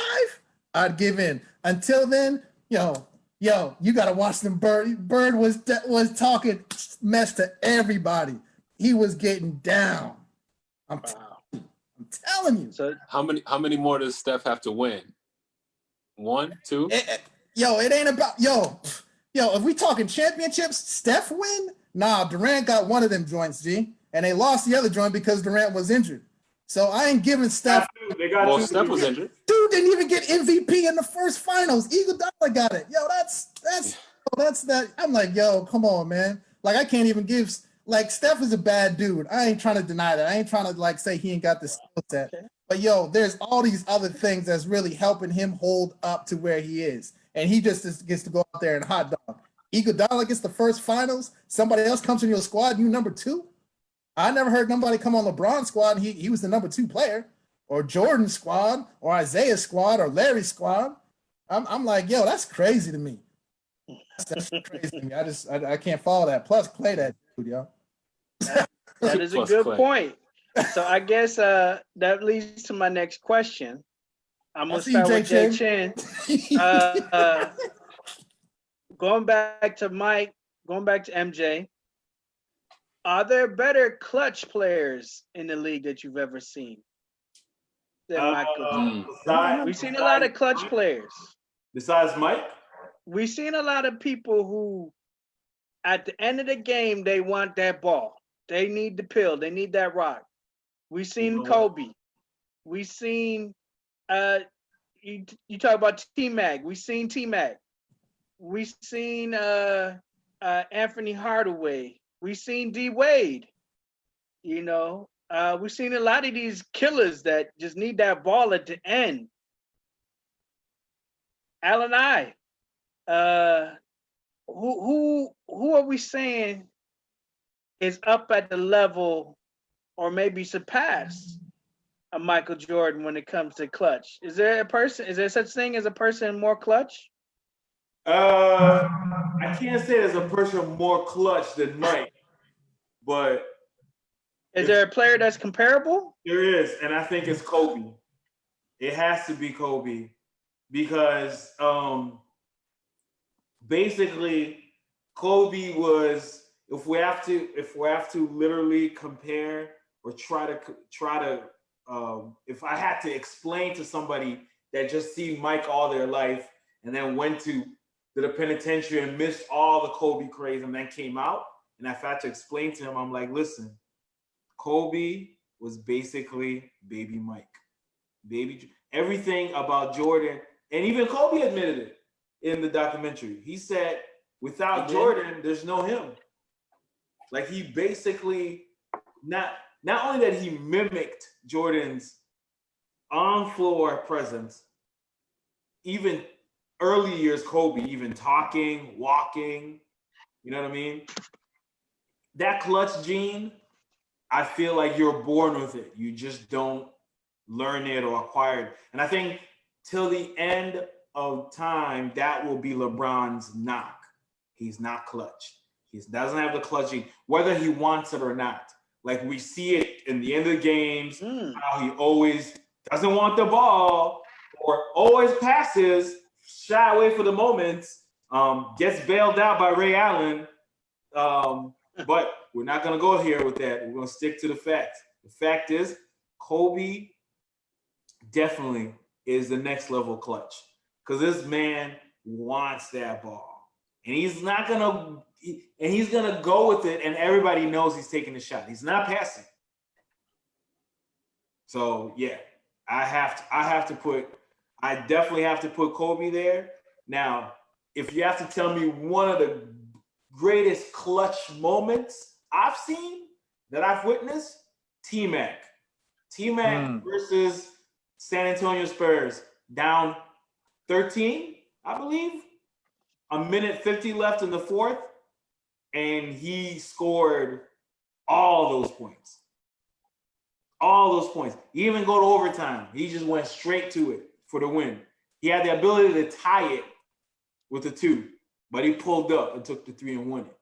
I'd give in. Until then, you gotta watch them. Bird was talking mess to everybody. He was getting down. I'm telling you. So how many more does Steph have to win? 1, 2? It ain't about if we talking championships, Steph win? Nah, Durant got one of them joints, G. And they lost the other joint because Durant was injured. So I ain't giving Steph. Steph was injured. Dude didn't even get MVP in the first finals. Iguodala got it. That's that. I'm like, come on, man. Like, I can't even give. Like, Steph is a bad dude. I ain't trying to deny that. I ain't trying to say he ain't got the skill set. But there's all these other things that's really helping him hold up to where he is, and he just gets to go out there and hot dog. Iguodala gets the first finals. Somebody else comes in your squad, you number 2. I never heard nobody come on LeBron's squad and he was the number 2 player, or Jordan's squad, or Isaiah's squad, or Larry's squad. I'm like, that's crazy to me. That's crazy to me. I can't follow that. Plus, play that dude, yo. That is a good point. So I guess that leads to my next question. I'm gonna start with Jay Chin. Going back to Mike, going back to MJ. Are there better clutch players in the league that you've ever seen than Michael? We've seen a lot of clutch players. Besides Mike? We've seen a lot of people who, at the end of the game, they want that ball. They need the pill. They need that rock. We've seen Kobe. We've seen, you talk about T-Mac. We've seen T-Mac. We've seen Anthony Hardaway. We've seen D Wade. We've seen a lot of these killers that just need that ball at the end. Alan who are we saying is up at the level or maybe surpass a Michael Jordan when it comes to clutch? Is there such thing as a person more clutch? I can't say there's a person more clutch than Mike, but is there a player that's comparable? There is, and I think it's Kobe. It has to be Kobe because basically Kobe was, if we have to literally compare or try to if I had to explain to somebody that just seen Mike all their life and then went to the penitentiary and missed all the Kobe craze and then came out, and if I had to explain to him, I'm like, listen, Kobe was basically baby Mike. Everything about Jordan, and even Kobe admitted it in the documentary. He said, without Jordan, there's no him. Like, he basically, not only that he mimicked Jordan's on-floor presence, even early years Kobe, even talking, walking, you know what I mean? That clutch gene, I feel like you're born with it. You just don't learn it or acquire it. And I think till the end of time, that will be LeBron's knock. He's not clutch. He doesn't have the clutching, whether he wants it or not. Like we see it in the end of the games, how he always doesn't want the ball or always passes, shy away for the moments, gets bailed out by Ray Allen. But we're not going to go here with that. We're going to stick to the facts. The fact is, Kobe definitely is the next level clutch because this man wants that ball. And he's not going to – and he's going to go with it, and everybody knows he's taking the shot. He's not passing. So, yeah, I definitely have to put Kobe there. Now, if you have to tell me one of the greatest clutch moments I've seen that I've witnessed, T-Mac. T-Mac versus San Antonio Spurs, down 13, I believe. A minute 50 left in the fourth, and he scored all those points. All those points. He didn't even go to overtime. He just went straight to it for the win. He had the ability to tie it with the 2, but he pulled up and took the 3 and won it.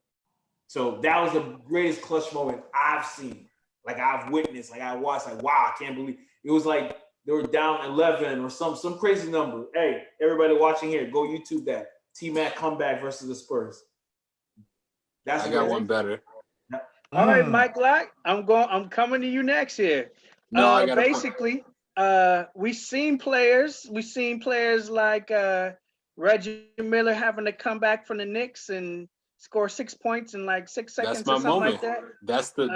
So that was the greatest clutch moment I've seen. Like I've witnessed, like I watched, like, wow, I can't believe. It was like they were down 11 or some crazy number. Hey, everybody watching here, go YouTube that. T-Mac comeback versus the Spurs. I got one better. All right, Mike Lock, I'm coming to you next here. No, I gotta basically, we've seen players like Reggie Miller having to come back from the Knicks and score 6 points in like 6 seconds That's my or something moment. like that. That's the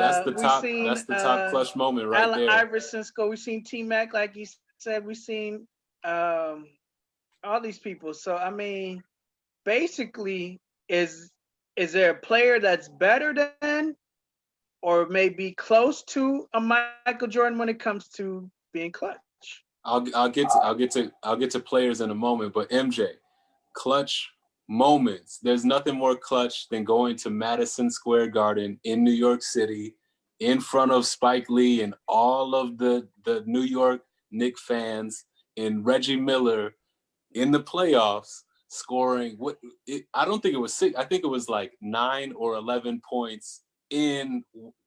top clutch moment right Allen there. Iverson score. We've seen T-Mac, like you said. We've seen all these people. So I mean, basically, is there a player that's better than or maybe close to a Michael Jordan when it comes to being clutch? I'll get to players in a moment, but MJ, clutch moments. There's nothing more clutch than going to Madison Square Garden in New York City in front of Spike Lee and all of the New York Knicks fans and Reggie Miller in the playoffs scoring I don't think it was 6. I think it was like 9 or 11 points in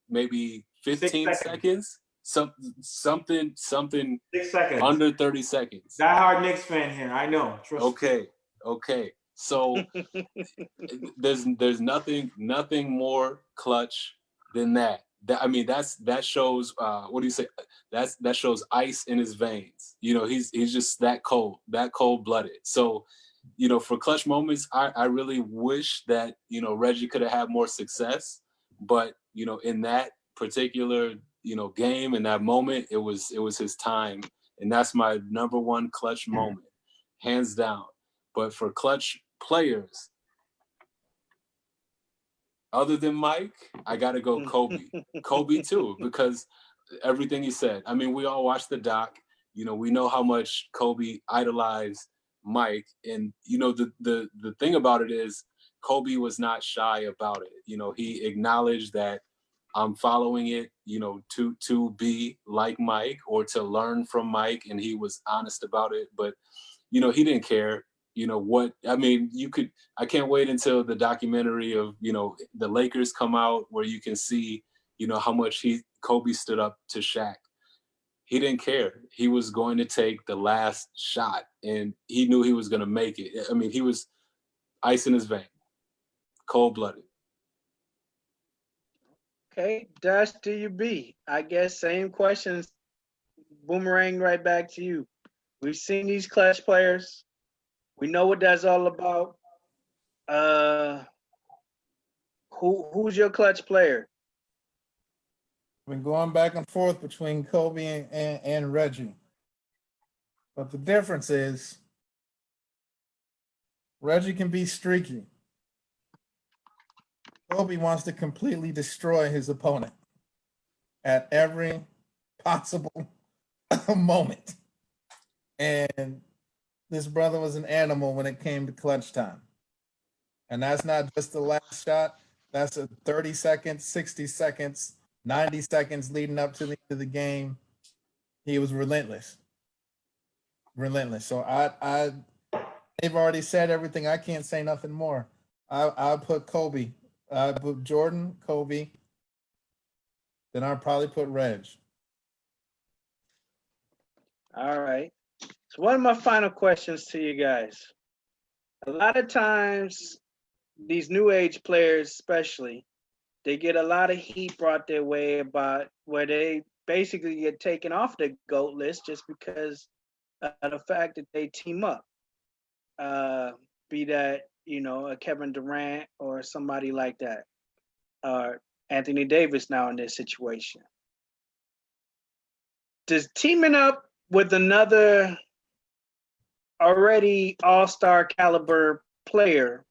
maybe 15 seconds. Something 6 seconds. under 30 seconds. Die-hard Knicks fan here. I know. Trust Okay. So there's nothing more clutch than that. That shows what do you say? That shows ice in his veins. You know, he's just that cold-blooded. So, you know, for clutch moments, I really wish that, you know, Reggie could have had more success. But, you know, in that particular, you know, game, in that moment, it was his time. And that's my number one clutch moment, hands down. But for clutch players, other than Mike, I got to go Kobe. Kobe too, because everything he said. I mean, we all watched the doc. You know, we know how much Kobe idolized Mike. And, you know, the thing about it is Kobe was not shy about it. You know, he acknowledged that I'm following it, you know, to be like Mike or to learn from Mike. And he was honest about it. But, you know, he didn't care. You know I can't wait until the documentary of, you know, the Lakers come out where you can see, you know, how much Kobe stood up to Shaq. He didn't care. He was going to take the last shot and he knew he was going to make it. I mean, he was ice in his vein, cold-blooded. Okay, Dash DUB. I guess same questions, boomerang right back to you. We've seen these clutch players. We know what that's all about. Who's your clutch player? Been going back and forth between Kobe and Reggie. But the difference is Reggie can be streaky. Kobe wants to completely destroy his opponent at every possible moment. And this brother was an animal when it came to clutch time. And that's not just the last shot. That's a 30 seconds, 60 seconds, 90 seconds leading up to the end of the game. He was relentless. Relentless. So they've already said everything. I can't say nothing more. I put Kobe. I put Jordan, Kobe. Then I'd probably put Reg. All right. So one of my final questions to you guys. A lot of times, these new age players, especially, they get a lot of heat brought their way about where they basically get taken off the GOAT list just because of the fact that they team up. Be that, a Kevin Durant or somebody like that, or Anthony Davis now in this situation. Does teaming up with another already all-star caliber player,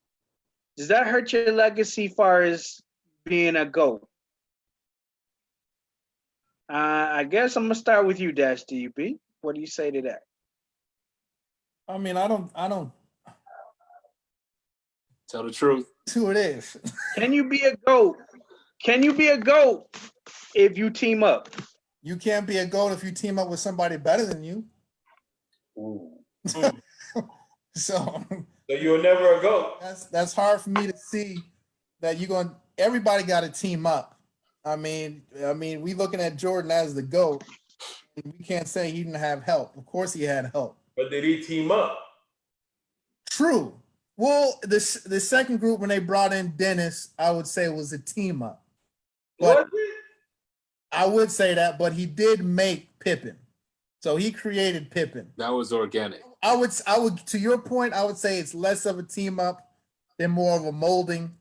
does that hurt your legacy far as being a GOAT? I guess I'm gonna start with you, Dash DUB. What do you say to that? I mean, I don't Tell the truth. that's who it is. Can you be a GOAT? Can you be a GOAT if you team up? You can't be a GOAT if you team up with somebody better than you. So you're never a GOAT. that's hard for me to see that everybody got to team up. I mean, we looking at Jordan as the GOAT. We can't say he didn't have help. Of course he had help. But did he team up? True. Well, the second group when they brought in Dennis, I would say was a team up. But Was it? I would say that, but he did make Pippen. So he created Pippen. That was organic. I would to your point, I would say it's less of a team up than more of a molding.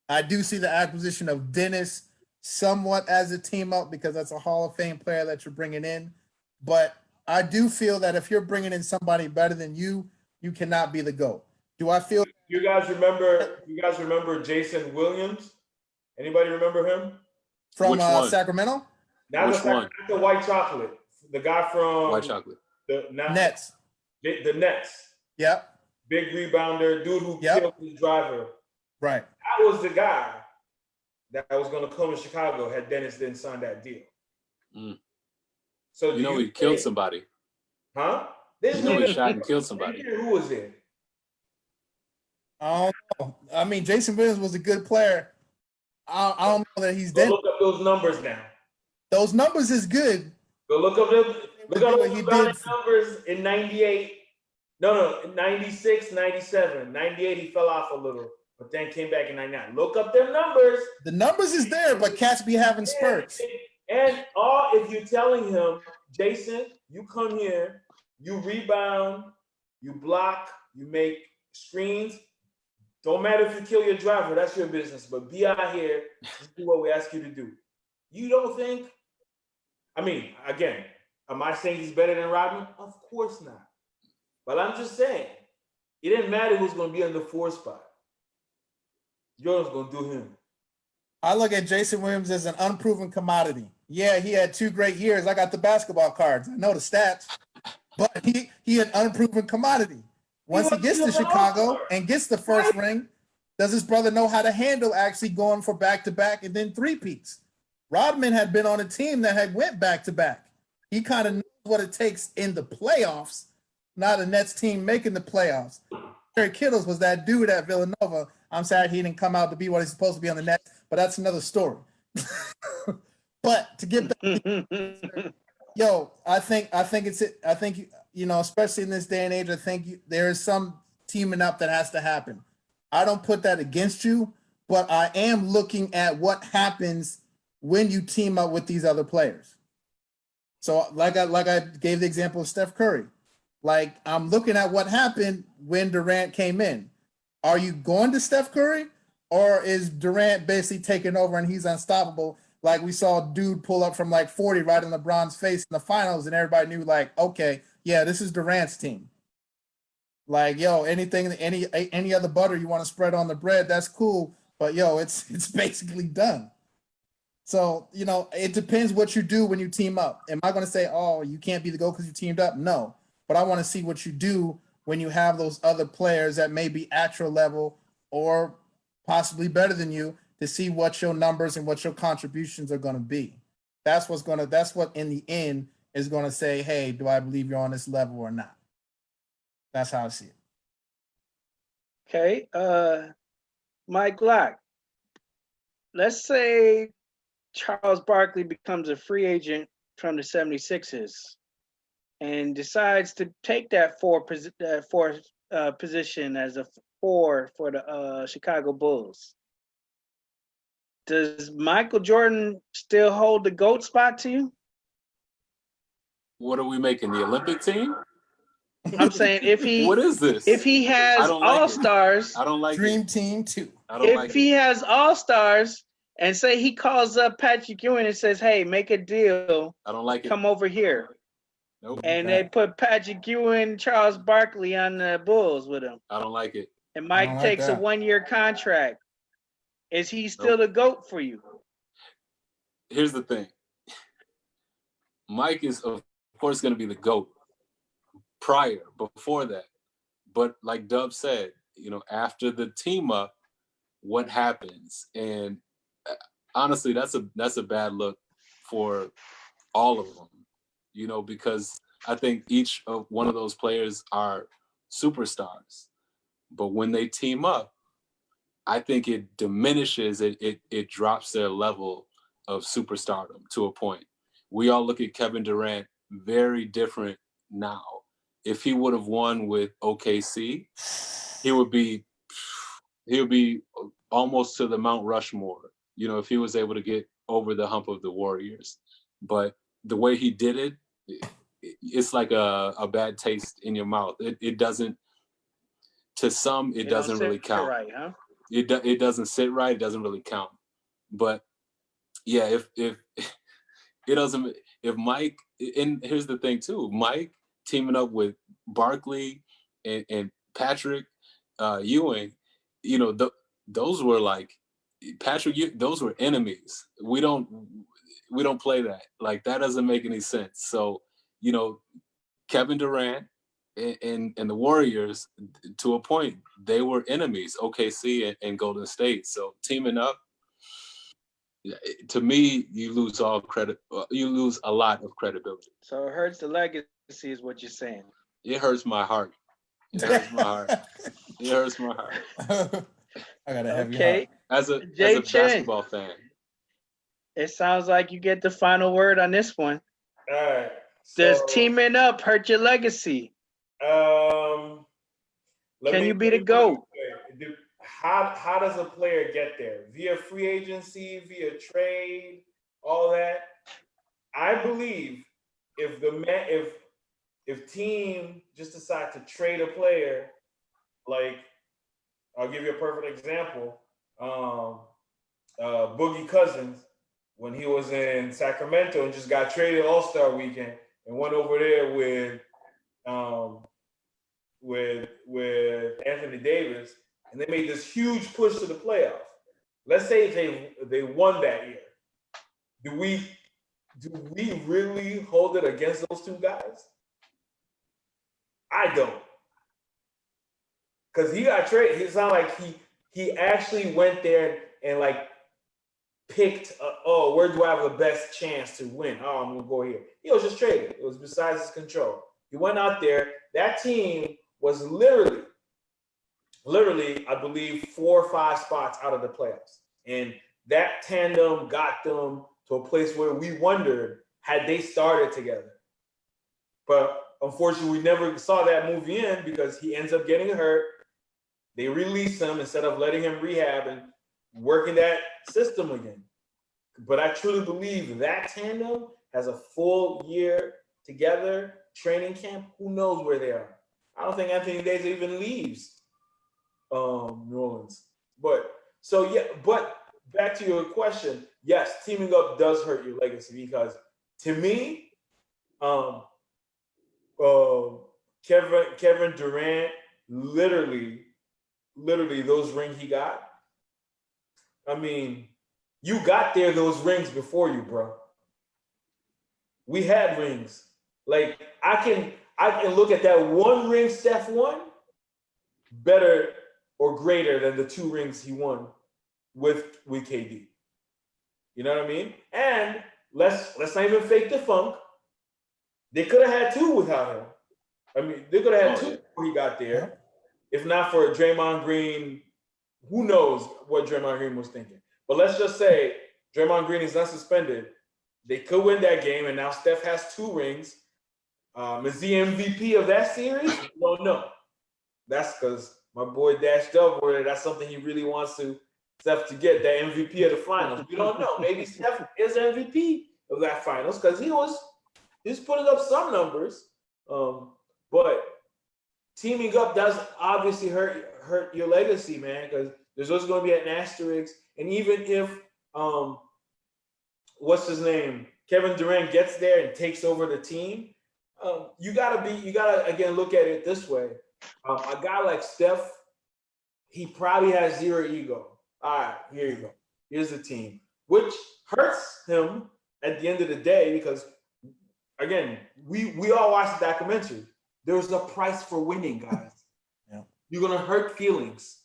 I do see the acquisition of Dennis somewhat as a team up because that's a Hall of Fame player that you're bringing in. But I do feel that if you're bringing in somebody better than you, you cannot be the GOAT. Do I feel? You guys remember Jason Williams? Anybody remember him? From Which one? Sacramento? Which one? Not the white chocolate. The guy from White chocolate. the Nets. The Nets. Yep. Big rebounder, dude who killed his driver. Right. That was the guy that was going to come to Chicago had Dennis didn't sign that deal. So he killed somebody. Huh? He shot and killed somebody. Who was it? I don't know. I mean, Jason Williams was a good player. I don't know that he's dead. Look up those numbers now. Those numbers is good. Go look up what he those did. numbers in 98. No, in 96, 97. 98, he fell off a little, but then came back in 99. Look up their numbers. The numbers is there, but cats be having spurts. And if you're telling him, Jason, you come here, you rebound, you block, you make screens. Don't matter if you kill your driver, that's your business. But be out here and do what we ask you to do. You don't think? I mean, again, am I saying he's better than Rodman? Of course not. But I'm just saying, it didn't matter who's going to be on the 4 spot. Jordan's going to do him. I look at Jason Williams as an unproven commodity. Yeah, he had 2 great years. I got the basketball cards. I know the stats. But he an unproven commodity. Once he gets to Chicago and gets the first ring, does his brother know how to handle actually going for back-to-back and then 3-peats? Rodman had been on a team that had went back-to-back. He kind of knows what it takes in the playoffs, not a Nets team making the playoffs. Terry Kittles was that dude at Villanova. I'm sad he didn't come out to be what he's supposed to be on the Nets, but that's another story. But to get back, I think especially in this day and age, I think there is some teaming up that has to happen. I don't put that against you, but I am looking at what happens when you team up with these other players. So like I gave the example of Steph Curry. Like I'm looking at what happened when Durant came in. Are you going to Steph Curry, or is Durant basically taking over and he's unstoppable? Like we saw a dude pull up from like 40 right in LeBron's face in the finals, and everybody knew like, okay, yeah, this is Durant's team. Like, any other butter you want to spread on the bread, that's cool. But it's basically done. So, it depends what you do when you team up. Am I going to say, oh, you can't be the GOAT because you teamed up? No. But I want to see what you do when you have those other players that may be at your level or possibly better than you, to see what your numbers and what your contributions are going to be. That's what in the end is going to say, hey, do I believe you're on this level or not? That's how I see it. Okay. Mike Black. Let's say Charles Barkley becomes a free agent from the 76ers and decides to take that position as a 4 for the Chicago Bulls. Does Michael Jordan still hold the GOAT spot to you? What are we making? The Olympic team? I'm saying if he What is this? if he has I don't like it. all-stars, I don't like Dream it. Team 2. I don't if like he it. has all-stars and say he calls up Patrick Ewing and says, hey, make a deal, I don't like it. come over here. Nope. And Okay. they put Patrick Ewing, Charles Barkley on the Bulls with him. I don't like it. And I Mike don't like takes a that. 1-year contract. Is he still the GOAT for you? Here's the thing. Mike is, of course, going to be the GOAT before that. But like Dub said, after the team up, what happens? And honestly, that's a bad look for all of them, because I think each of one of those players are superstars. But when they team up, I think it diminishes, it drops their level of superstardom to a point. We all look at Kevin Durant very different now. If he would have won with OKC, he would be almost to the Mount Rushmore, if he was able to get over the hump of the Warriors. But the way he did it, it's like a bad taste in your mouth. It doesn't, to some, it doesn't really count. Right, huh? It doesn't sit right. It doesn't really count. But yeah, if it doesn't, if Mike, and here's the thing too, Mike teaming up with Barkley and Patrick Ewing, those were like those were enemies. We don't play that. Like, that doesn't make any sense. So, Kevin Durant and the Warriors, to a point, they were enemies, OKC and Golden State. So teaming up, to me, you lose all credit. You lose a lot of credibility. So it hurts the legacy, is what you're saying. It hurts my heart. It hurts my heart. It hurts my heart. I got a heavy Okay. heart. As a Jay Chen, basketball fan. it sounds like you get the final word on this one. All right. Does teaming up hurt your legacy? Can you be the GOAT? How does a player get there? Via free agency, via trade, all that? I believe if team just decide to trade a player, like, I'll give you a perfect example. Boogie Cousins, when he was in Sacramento and just got traded All-Star weekend and went over there with Anthony Davis, and they made this huge push to the playoffs. Let's say they won that year. Do we really hold it against those two guys? I don't. Because he got traded. It's not like he actually went there and like picked, where do I have the best chance to win? Oh, I'm going to go here. He was just traded. It was besides his control. He went out there. That team was literally, I believe, 4 or 5 spots out of the playoffs. And that tandem got them to a place where we wondered, had they started together? But unfortunately, we never saw that movie in because he ends up getting hurt. They release him instead of letting him rehab and working that system again. But I truly believe that tandem has a full year together, training camp. Who knows where they are? I don't think Anthony Davis even leaves New Orleans. But back to your question, yes, teaming up does hurt your legacy because to me, Kevin Durant, literally those rings he got. I mean, you got those rings before you, bro. We had rings. Like, I can look at that one ring Steph won better or greater than the 2 rings he won with KD. You know what I mean? And let's not even fake the funk. They could have had 2 without him. I mean, they could have had 2 yeah. before he got there. If not for Draymond Green, who knows what Draymond Green was thinking. But let's just say Draymond Green is not suspended. They could win that game, and now Steph has 2 rings. Is he MVP of that series? Don't know. That's because my boy Dash Dub, that's something he really wants Steph to get, that MVP of the finals. We don't know. Maybe Steph is MVP of that finals because he's putting up some numbers. But teaming up does obviously hurt your legacy, man, because there's always going to be an asterisk. And even if what's his name, Kevin Durant gets there and takes over the team, you gotta again look at it this way. A guy like Steph, he probably has 0 ego. All right, here you go. Here's the team, which hurts him at the end of the day because, again, we all watched the documentary. There's a price for winning, guys. Yeah. You're gonna hurt feelings.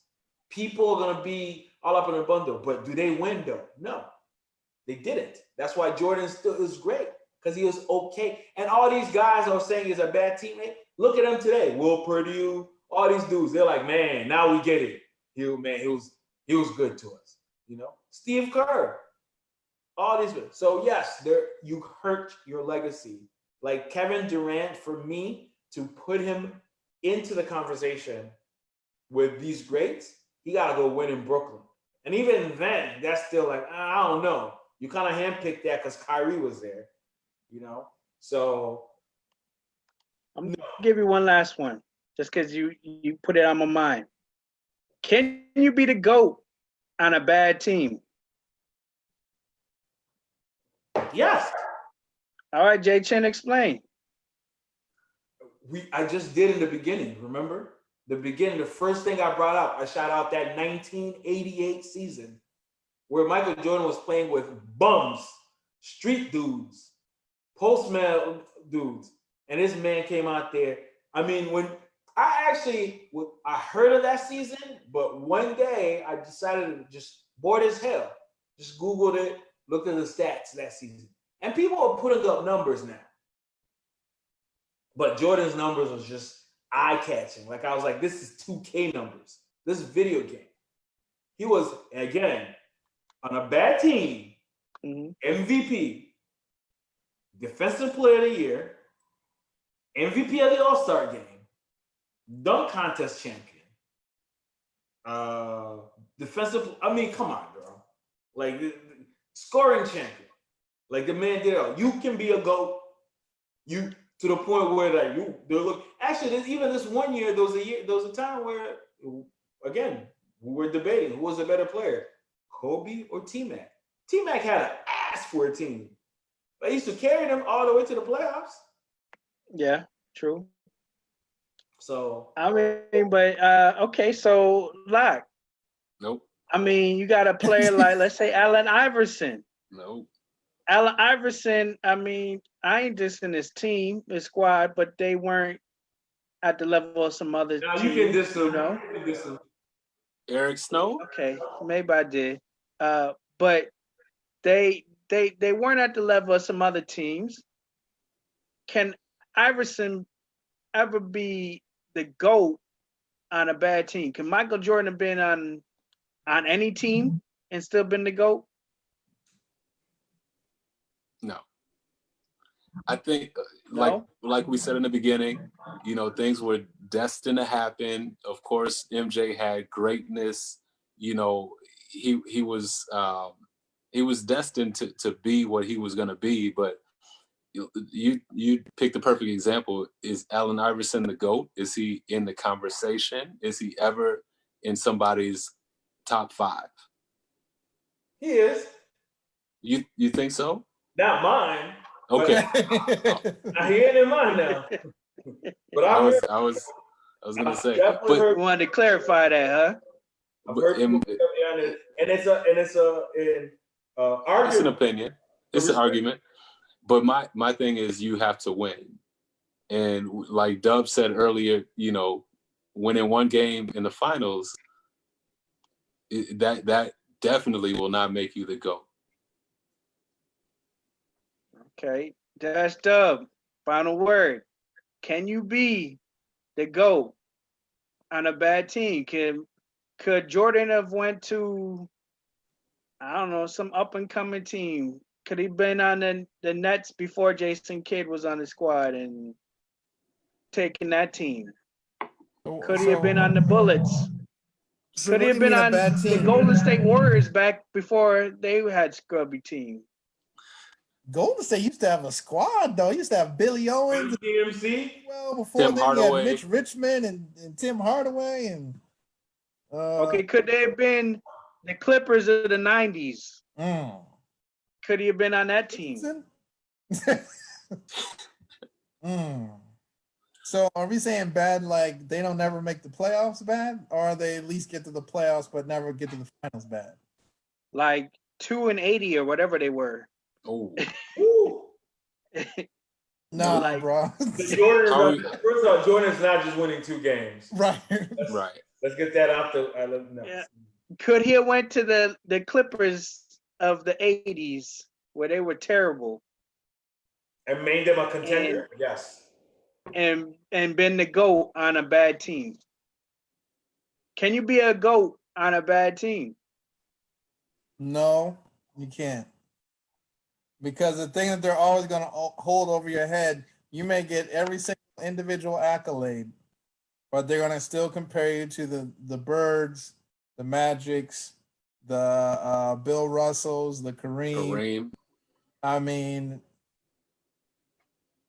People are gonna be all up in a bundle, but do they win though? No, they didn't. That's why Jordan still is great because he was okay. And all these guys are saying he's a bad teammate. Look at him today. Will Purdue, all these dudes. They're like, man, now we get it. He was good to us. You know, Steve Kerr. All these. So yes, you hurt your legacy. Like Kevin Durant, for me, to put him into the conversation with these greats, he got to go win in Brooklyn. And even then, that's still like, I don't know. You kind of handpicked that because Kyrie was there, you know? So. I'm going to give you one last one, just because you put it on my mind. Can you be the GOAT on a bad team? Yes. All right, Jay Chen, explain. I just did in the beginning, remember? The first thing I brought up, I shout out that 1988 season where Michael Jordan was playing with bums, street dudes, postman dudes. And this man came out there. I mean, when I heard of that season, but one day I decided to just bored as hell, just Googled it, looked at the stats that season. And people are putting up numbers now. But Jordan's numbers was just eye-catching. Like I was like, this is 2K numbers. This is video game. He was, again, on a bad team, MVP, Defensive Player of the Year, MVP of the All-Star Game, dunk contest champion, defensive. I mean, come on, girl. Like scoring champion. Like the man did it all. You can be a GOAT. You to the point where like they look. Actually, even this one year, there was a time where, again, we were debating who was a better player, Kobe or T-Mac. T-Mac had an ass for a team. They used to carry them all the way to the playoffs. Yeah, true. So I mean, but okay, so Lock. Nope. I mean, you got a player like, let's say, Allen Iverson. Nope. Allen Iverson, I mean, I ain't dissing his team, his squad, but they weren't at the level of some other now teams, you can diss them. you know? You can diss them. Eric Snow? Okay, maybe I did. But they weren't at the level of some other teams. Can Iverson ever be the GOAT on a bad team? Can Michael Jordan have been on any team and still been the GOAT? No. I think, No? like we said in the beginning, you know, things were destined to happen. Of course, MJ had greatness. You know, he was destined to be what he was going to be. But you picked the perfect example. Is Allen Iverson the GOAT? Is he in the conversation? Is he ever in somebody's top 5? He is. You think so? Not mine. Okay. He ain't in mine now. But I was gonna say, but You wanted to clarify that, huh? I've heard people tell me on it, and it's an argument. It's an opinion. It's an argument. But my thing is, you have to win. And like Dub said earlier, you know, winning one game in the finals, that definitely will not make you the GOAT. Okay, that's Dub. Final word. Can you be the GOAT on a bad team? Could Jordan have went to, I don't know, some up and coming team? Could he been on the Nets before Jason Kidd was on the squad and taking that team? Could he have been on the Bullets? So Could what he do have you been mean a on bad the team? Golden State Warriors back before they had scrubby team? Golden State used to have a squad though. He used to have Billy Owens. TMC. Well, before Tim then you had Hardaway. Mitch Richmond and Tim Hardaway and Okay, could they have been the Clippers of the 90s? Could he have been on that team? So are we saying bad like they don't never make the playoffs bad, or they at least get to the playoffs but never get to the finals bad? Like 2-80 or whatever they were. Oh, No, like- bro. Jordan Are is we- not, first of all, Jordan's not just winning 2 games. Right. right. Let's get that out the. No. Yeah. Could he have went to the Clippers of the 80s where they were terrible And made them a contender. Yes. and been the GOAT on a bad team? Can you be a GOAT on a bad team? No, you can't. Because the thing that they're always going to hold over your head, you may get every single individual accolade, but they're going to still compare you to the Birds, the Magics, the Bill Russells, the Kareem. I mean,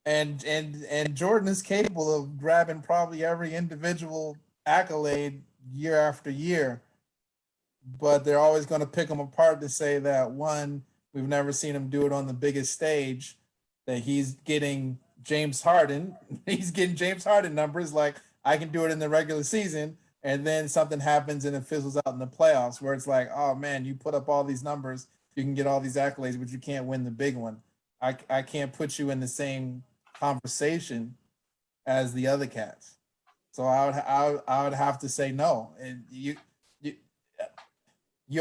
and Jordan is capable of grabbing probably every individual accolade year after year, but they're always going to pick him apart to say that, one, we've never seen him do it on the biggest stage, that he's getting James Harden. He's getting James Harden numbers like, I can do it in the regular season, and then something happens and it fizzles out in the playoffs where it's like, oh man, you put up all these numbers, you can get all these accolades, but you can't win the big one. I can't put you in the same conversation as the other cats. So I would have to say no. And you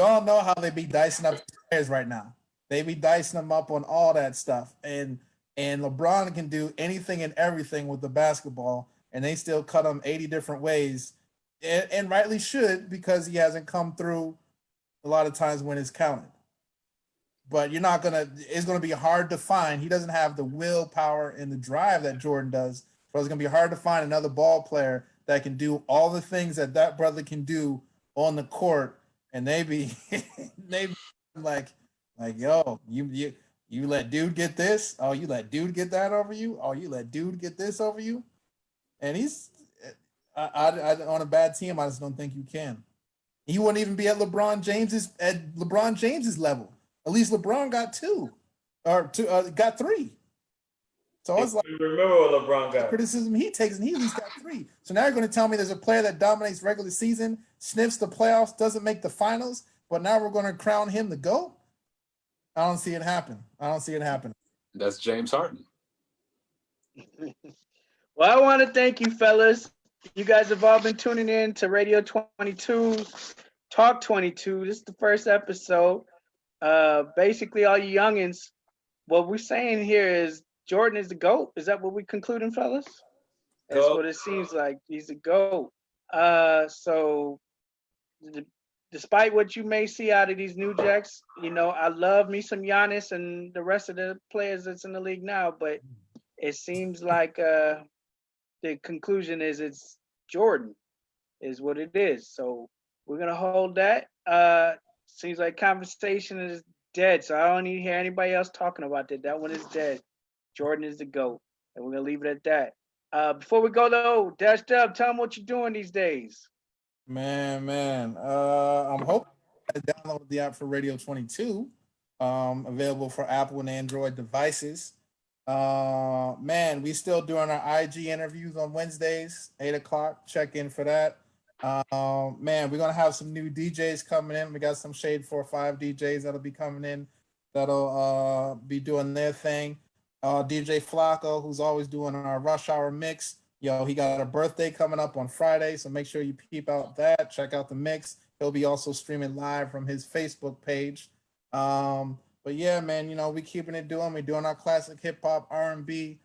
all know how they be dicing up players right now. They be dicing them up on all that stuff. And LeBron can do anything and everything with the basketball, and they still cut him 80 different ways. And rightly should, because he hasn't come through a lot of times when it's counted. But it's gonna be hard to find. He doesn't have the willpower and the drive that Jordan does. So it's gonna be hard to find another ball player that can do all the things that brother can do on the court. And they be like, yo, you let dude get this? Oh, you let dude get that over you? Oh, you let dude get this over you? And I on a bad team, I just don't think you can. He wouldn't even be at LeBron James's level. At least LeBron got got 3. So I was like, Remember what LeBron got. Criticism he takes, and he at least got 3. So now you're going to tell me there's a player that dominates regular season, sniffs the playoffs, doesn't make the finals, but now we're going to crown him the GOAT? I don't see it happen. That's James Harden. Well, I want to thank you, fellas. You guys have all been tuning in to Radio 22, Talk 22. This is the first episode. Basically, all you youngins, what we're saying here is Jordan is the GOAT. Is that what we're concluding, fellas? That's what it seems like. He's the GOAT. So despite what you may see out of these New Jacks, I love me some Giannis and the rest of the players that's in the league now, but it seems like the conclusion is it's Jordan is what it is. So we're going to hold that. Seems like conversation is dead, so I don't need to hear anybody else talking about that. That one is dead. Jordan is the GOAT, and we're going to leave it at that. Before we go, though, Dashed Up, tell them what you're doing these days. Man. I'm hoping to download the app for Radio 22, available for Apple and Android devices. Man, we still doing our IG interviews on Wednesdays, 8:00. Check in for that. Man, we're gonna have some new DJs coming in. We got some Shade 4-5 DJs that'll be coming in, that'll be doing their thing. DJ Flacco, who's always doing our rush hour mix. Yo, he got a birthday coming up on Friday, so make sure you peep out that. Check out the mix. He'll be also streaming live from his Facebook page. But yeah, man, we keeping it doing. We're doing our classic hip hop, R&B,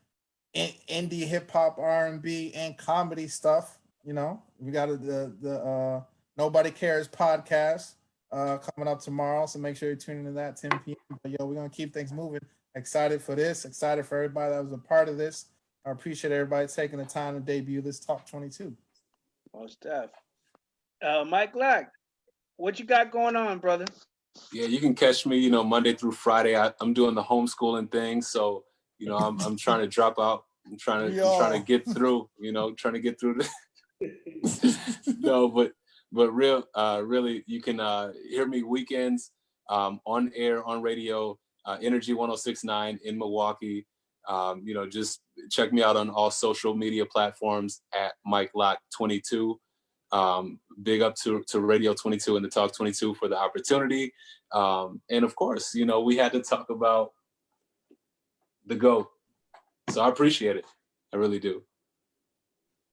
indie hip hop, R&B, and comedy stuff. You know, we got the Nobody Cares podcast coming up tomorrow, so make sure you tune into that 10 p.m. But yo, we're gonna keep things moving. Excited for this. Excited for everybody that was a part of this. I appreciate everybody taking the time to debut this Talk 22. Most def. Mike Lack, what you got going on, brother? Yeah, you can catch me, you know, Monday through Friday. I'm doing the homeschooling thing, so you know, I'm trying to drop out. I'm trying to get through. You know, trying to get through the. No, but really, you can hear me weekends on air on radio, Energy 106.9 in Milwaukee. You know, just check me out on all social media platforms at Mike Lock 22. Big up to Radio 22 and the Talk 22 for the opportunity. And of course, you know, we had to talk about the GOAT. So I appreciate it. I really do.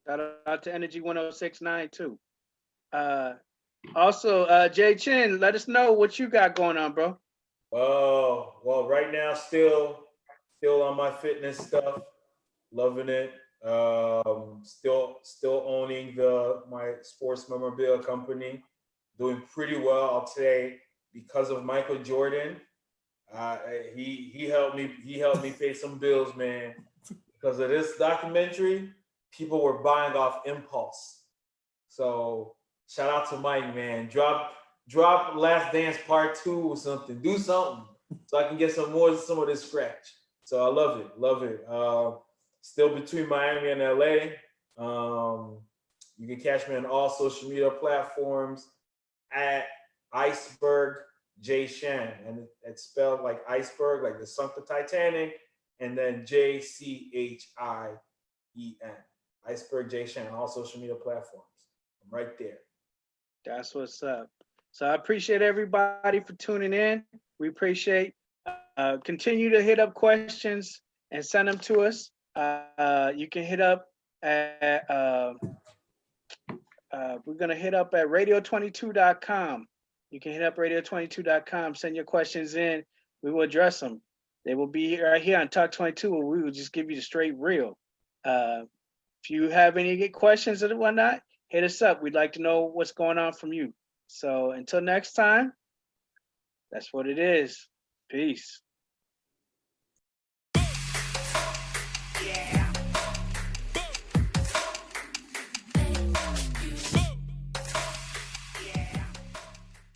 Shout out to Energy 106.9 too. Also, Jay Chin, let us know what you got going on, bro. Well, right now, still on my fitness stuff, loving it. Still owning my sports memorabilia company, doing pretty well. I'll say because of Michael Jordan, he helped me pay some bills, man. Because of this documentary, people were buying off impulse. So shout out to Mike, man. Drop Last Dance Part 2 or something. Do something so I can get some of this scratch. So I love it. Still between Miami and LA. You can catch me on all social media platforms at Iceberg J Shan, and it's spelled like iceberg, like the sunk the Titanic, and then JCHIEN. Iceberg J Shan on all social media platforms. I'm right there. That's what's up. So I appreciate everybody for tuning in. We appreciate continue to hit up questions and send them to us. You can hit up at we're gonna hit up at radio22.com. You can hit up radio22.com, send your questions in. We will address them. They will be right here on Talk 22, where we will just give you the straight real. If you have any questions or whatnot, hit us up. We'd like to know what's going on from you. So until next time, that's what it is. Peace.